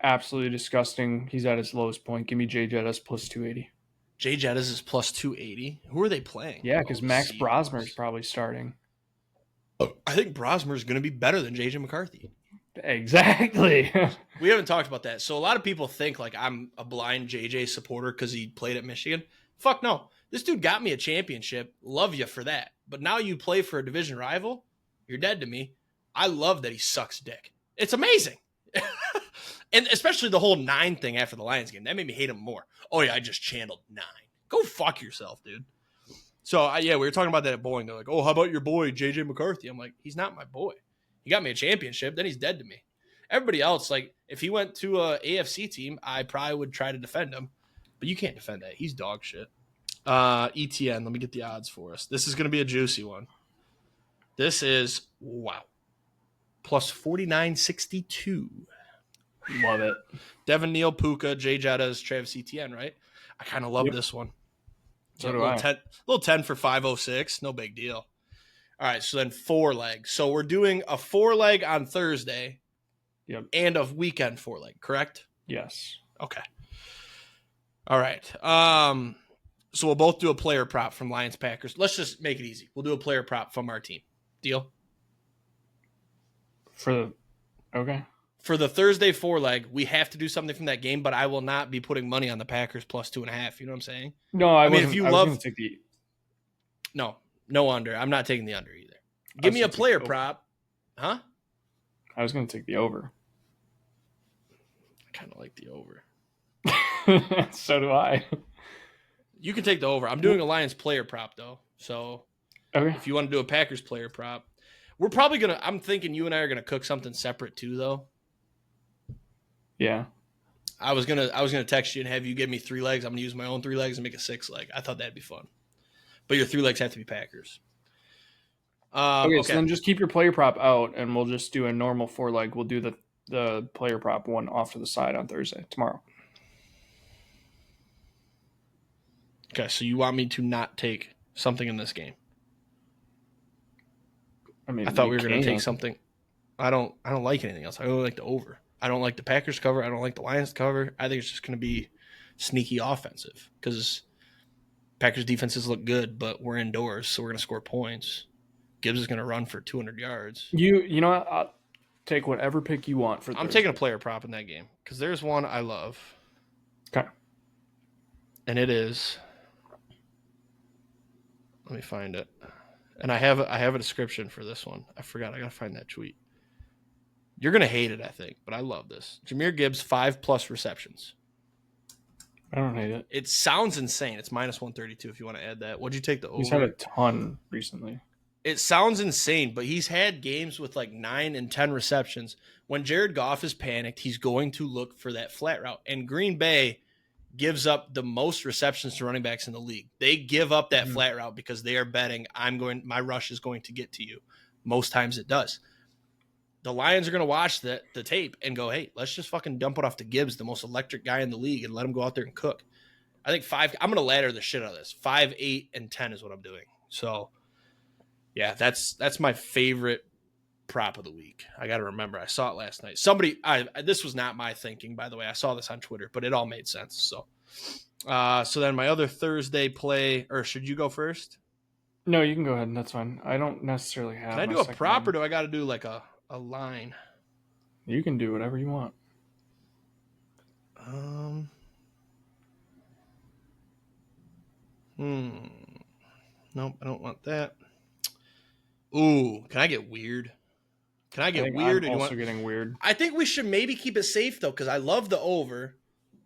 Absolutely disgusting. He's at his lowest point. Give me Jay Jettis plus 280. Jay Jettis is plus 280. Who are they playing? Yeah, because Max Brosmer is probably starting. I think Brosmer is going to be better than JJ McCarthy. Exactly. We haven't talked about that. So a lot of people think like I'm a blind JJ supporter because he played at Michigan. Fuck no. This dude got me a championship. Love you for that. But now you play for a division rival, you're dead to me. I love that he sucks dick. It's amazing. And especially the whole 9 thing after the Lions game. That made me hate him more. Oh, yeah, I just channeled 9. Go fuck yourself, dude. So, we were talking about that at bowling. They're like, oh, how about your boy, J.J. McCarthy? I'm like, he's not my boy. He got me a championship. Then he's dead to me. Everybody else, like, if he went to a AFC team, I probably would try to defend him. But you can't defend that. He's dog shit. ETN, let me get the odds for us. This is going to be a juicy one. This is, wow, plus 49.62. Love it. Devin Neal, Puka, Jay Jettas, Travis Etienne, right? I kind of love this one. So do I. Little 10 for 506. No big deal. All right, so then 4 legs. So we're doing a 4 leg on Thursday and a weekend 4 leg, correct? Yes. Okay. All right. So we'll both do a player prop from Lions Packers. Let's just make it easy. We'll do a player prop from our team. Deal? Okay. For the Thursday 4 leg, we have to do something from that game, but I will not be putting money on the Packers plus 2.5. You know what I'm saying? No, I mean, if you love, take the... no under. I'm not taking the under either. Give me a player prop, huh? I was going to take the over. I kind of like the over. So do I. You can take the over. I'm doing a Lions player prop though, so if you want to do a Packers player prop, we're probably gonna. I'm thinking you and I are gonna cook something separate too, though. Yeah. I was gonna text you and have you give me 3 legs. I'm gonna use my own 3 legs and make a 6 leg. I thought that'd be fun. But your 3 legs have to be Packers. Okay, so then just keep your player prop out, and we'll just do a normal 4 leg. We'll do the player prop one off to the side on Thursday tomorrow. Okay, so you want me to not take something in this game? I mean, I thought we were going to take something. I don't like anything else. I only like the over. I don't like the Packers cover. I don't like the Lions cover. I think it's just going to be sneaky offensive because Packers defenses look good, but we're indoors, so we're going to score points. Gibbs is going to run for 200 yards. You know what? I'll take whatever pick you want for Thursday. I'm taking a player prop in that game because there's one I love. Okay. And it is Let me find it. And I have a description for this one. I forgot. I got to find that tweet. You're going to hate it, I think, but I love this. Jahmyr Gibbs, 5+ receptions. I don't hate it. It sounds insane. It's -132 if you want to add that. What'd you take the over? He's had a ton recently. It sounds insane, but he's had games with like 9 and 10 receptions. When Jared Goff is panicked, he's going to look for that flat route. And Green Bay gives up the most receptions to running backs in the league. They give up that flat route because they are betting my rush is going to get to you. Most times it does. The Lions are going to watch the tape and go, hey, let's just fucking dump it off to Gibbs, the most electric guy in the league, and let him go out there and cook. I think I'm going to ladder the shit out of this. 5, 8, and 10 is what I'm doing. So, yeah, that's my favorite prop of the week. I got to remember. I saw it last night. This was not my thinking, by the way. I saw this on Twitter, but it all made sense. So then my other Thursday play, or should you go first? No, you can go ahead. That's fine. I don't necessarily have. Can I do a prop, or do I got to do like a line? You can do whatever you want. Nope, I don't want that. Ooh, can I get weird? Can I get weird? I'm also getting weird. I think we should maybe keep it safe though, because I love the over.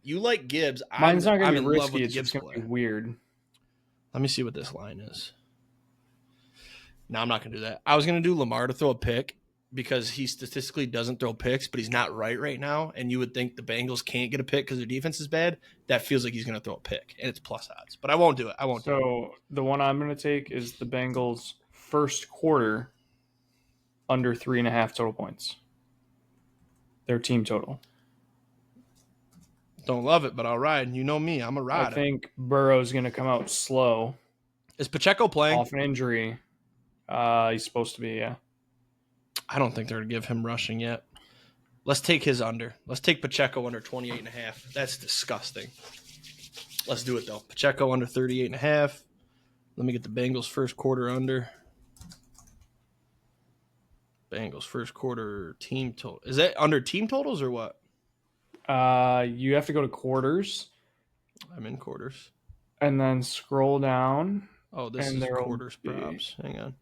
You like Gibbs. Mine's not going to I'm be in love risky. with It's Gibbs just going to play. be weird. Let me see what this line is. No, I'm not going to do that. I was going to do Lamar to throw a pick because he statistically doesn't throw picks, but he's not right now. And you would think the Bengals can't get a pick because their defense is bad. That feels like he's going to throw a pick, and it's plus odds. But I won't do it. So the one I'm going to take is the Bengals first quarter under 3.5 total points. Their team total. Don't love it, but I'll ride. You know me. I'm a rider. I think Burrow's going to come out slow. Is Pacheco playing? Off an injury. He's supposed to be, yeah. I don't think they're going to give him rushing yet. Let's take his under. Let's take Pacheco under 28.5. That's disgusting. Let's do it, though. Pacheco under 38.5. Let me get the Bengals first quarter under. Bengals first quarter team total. Is that under team totals or what? You have to go to quarters. I'm in quarters. And then scroll down. Oh, this is quarters props. Hang on.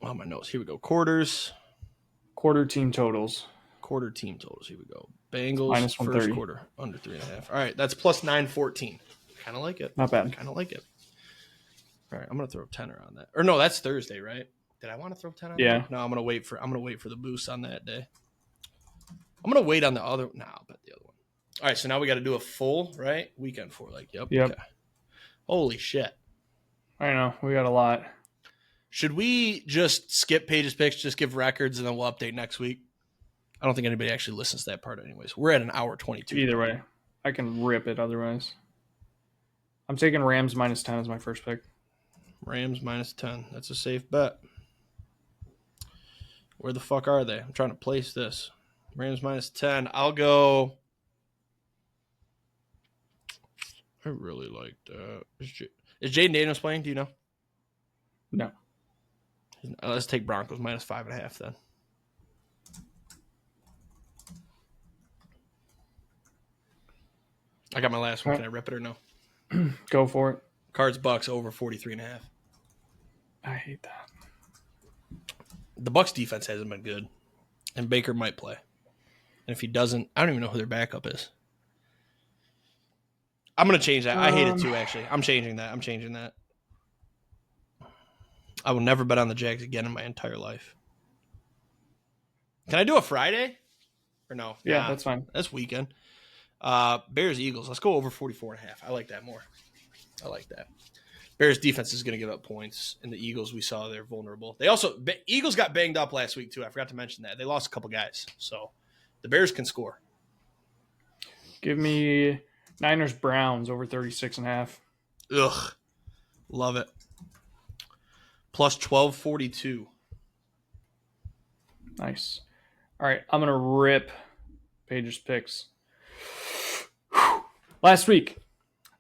Oh, my notes. Here we go. Quarters. Quarter team totals. Quarter team totals. Here we go. Bengals -130. first quarter under 3.5. All right, that's plus 914. Kind of like it. Not bad. Kind of like it. All right, I'm gonna throw 10 on that. Or no, that's Thursday, right? Did I want to throw 10 on Yeah. that? No, I'm gonna wait for the boost on that day. I'm gonna wait on the other. No, I'll bet the other one. All right, so now we got to do a full weekend for Yep. Okay. Holy shit. I know. We got a lot. Should we just skip Paige's picks, just give records, and then we'll update next week? I don't think anybody actually listens to that part anyways. We're at an hour 22. Either way. I can rip it otherwise. I'm taking Rams -10 as my first pick. Rams -10. That's a safe bet. Where the fuck are they? I'm trying to place this. Rams -10. I'll go. I really like that. Is Jaden Daniels playing? Do you know? No. Let's take Broncos -5.5 then. I got my last one. Can I rip it or no? Go for it. Cards Bucks over 43.5. I hate that. The Bucks defense hasn't been good, and Baker might play. And if he doesn't, I don't even know who their backup is. I'm gonna change that. I hate it too. Actually, I'm changing that. I will never bet on the Jags again in my entire life. Can I do a Friday? Or no? Yeah, that's fine. That's weekend. Bears Eagles. Let's go over 44.5. I like that more. I like that. Bears defense is going to give up points, and the Eagles, we saw they're vulnerable. Eagles got banged up last week too. I forgot to mention that. They lost a couple guys, so the Bears can score. Give me Niners Browns over 36.5. Ugh, love it. Plus 1242. Nice. All right, I'm gonna rip Paige's picks. Last week,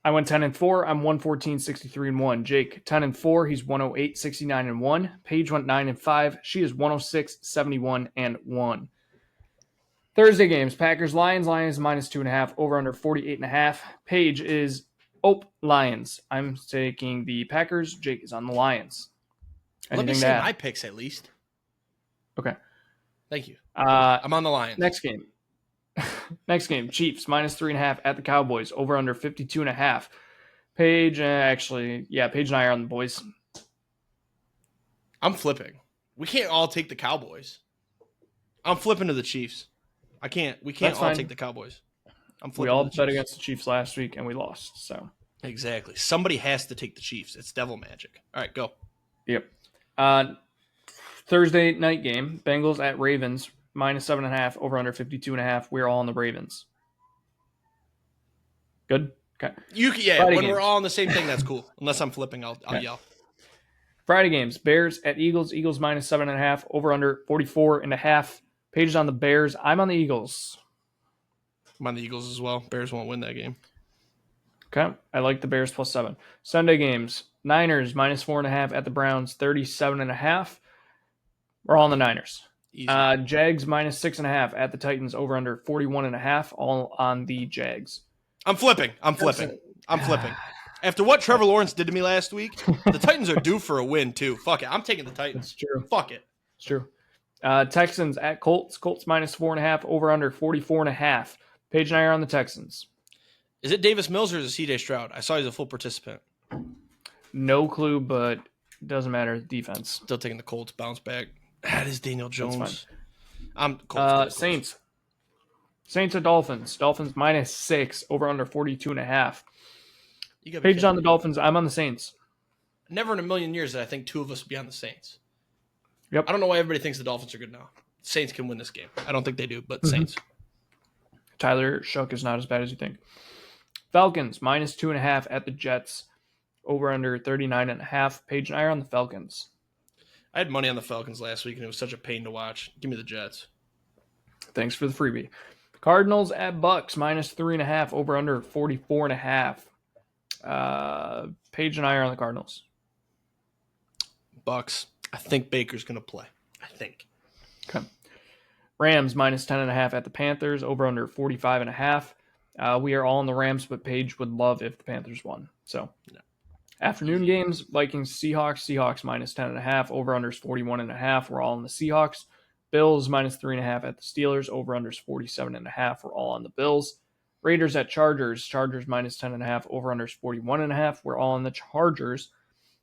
I went 10-4. I'm 114-63-1. Jake 10-4. He's 108-69-1. Paige went 9-5. She is 106-71-1. Thursday games: Packers Lions. Lions -2.5. Over under 48.5. Paige is Lions. I'm taking the Packers. Jake is on the Lions. Let me Anything to say add? my picks at least. Okay. Thank you. Uh, I'm on the Lions. next game. Next game. Chiefs -3.5 at the Cowboys. Over under 52.5. Paige, Paige and I are on the boys. I'm flipping. We can't all take the Cowboys. I'm flipping to the Chiefs. We can't That's all fine. take the Cowboys. I'm We flipping all to the bet Chiefs. against the Chiefs last week and we lost. So Exactly. Somebody has to take the Chiefs. It's devil magic. All right, go. yep. Thursday night game. Bengals at Ravens. -7.5. Over under 52.5. We're all on the Ravens. Good. Okay. Friday When games. we're all on the same thing, that's cool. Unless I'm flipping, I'll yell. Friday games. Bears at Eagles. Eagles -7.5. Over under 44.5. Paige is on the Bears. I'm on the Eagles. I'm on the Eagles as well. Bears won't win that game. Okay. I like the Bears +7. Sunday games. Niners -4.5 at the Browns. 37.5. We're all on the Niners. Easy. Jags -6.5 at the Titans. Over under 41.5. All on the Jags. I'm flipping. After what Trevor Lawrence did to me last week, the Titans are due for a win too. Fuck it. I'm taking the Titans. It's true. Fuck it. It's true. Texans at Colts. Colts -4.5. Over under 44.5. Paige and I are on the Texans. Is it Davis Mills or is it C.J. Stroud? I saw he's a full participant. No clue, but it doesn't matter. Defense. Still taking the Colts. Bounce back. That is Daniel Jones. That's I'm Colts. Saints. Saints at Dolphins. Dolphins -6. Over under 42.5. Paige is on the Dolphins. I'm on the Saints. Never in a million years did I think two of us would be on the Saints. Yep. I don't know why everybody thinks the Dolphins are good now. Saints can win this game. I don't think they do, but Saints. Tyler Shook is not as bad as you think. Falcons -2.5 at the Jets. Over under 39.5. Paige and I are on the Falcons. I had money on the Falcons last week, and it was such a pain to watch. Give me the Jets. Thanks for the freebie. Cardinals at Bucks -3.5. Over under 44.5. Paige and I are on the Cardinals. Bucks. I think Baker's going to play. I think. Okay. Rams -10.5 at the Panthers. Over under 45.5. We are all on the Rams, but Paige would love if the Panthers won. So, afternoon games: Vikings, Seahawks. Seahawks -10.5. Over unders 41.5. We're all on the Seahawks. Bills -3.5 at the Steelers. Over unders 47.5. We're all on the Bills. Raiders at Chargers. Chargers -10.5. Over unders 41.5. We're all on the Chargers.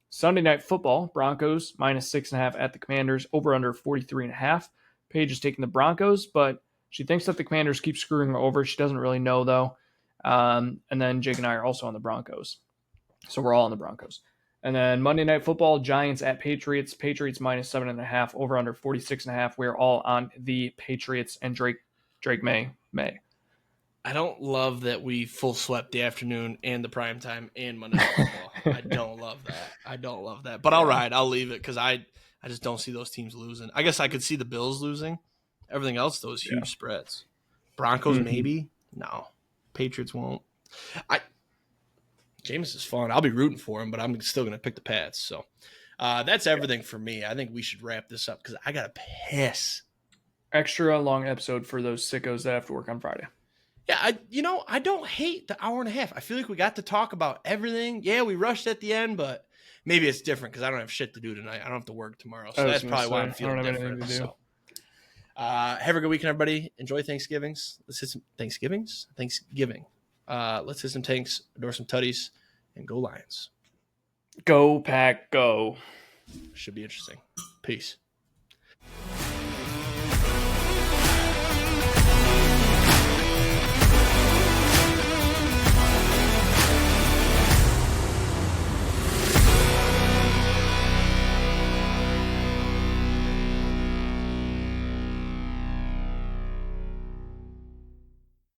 Sunday Night Football. Broncos -6.5 at the Commanders. Over under 43.5. Paige is taking the Broncos, but she thinks that the Commanders keep screwing her over. She doesn't really know, though. And then Jake and I are also on the Broncos. So we're all on the Broncos. And then Monday Night Football, Giants at Patriots. Patriots -7.5. Over under 46.5. We're all on the Patriots and Drake May. I don't love that we full swept the afternoon and the prime time and Monday Night Football. I don't love that. But I'll ride. I'll leave it because I just don't see those teams losing. I guess I could see the Bills losing. Everything else, those huge spreads. Broncos, maybe. No. Patriots won't. Jameis is fun. I'll be rooting for him, but I'm still going to pick the Pats. So that's everything for me. I think we should wrap this up because I got to piss. Extra long episode for those sickos that have to work on Friday. Yeah, I don't hate the hour and a half. I feel like we got to talk about everything. Yeah, we rushed at the end, but maybe it's different because I don't have shit to do tonight. I don't have to work tomorrow, so that's probably why I'm feeling different. So, have a good weekend, everybody. Enjoy Thanksgivings. Let's hit some Thanksgiving. Let's hit some Tanks, adore some Tuddies, and go Lions. Go Pack, go. Should be interesting. Peace.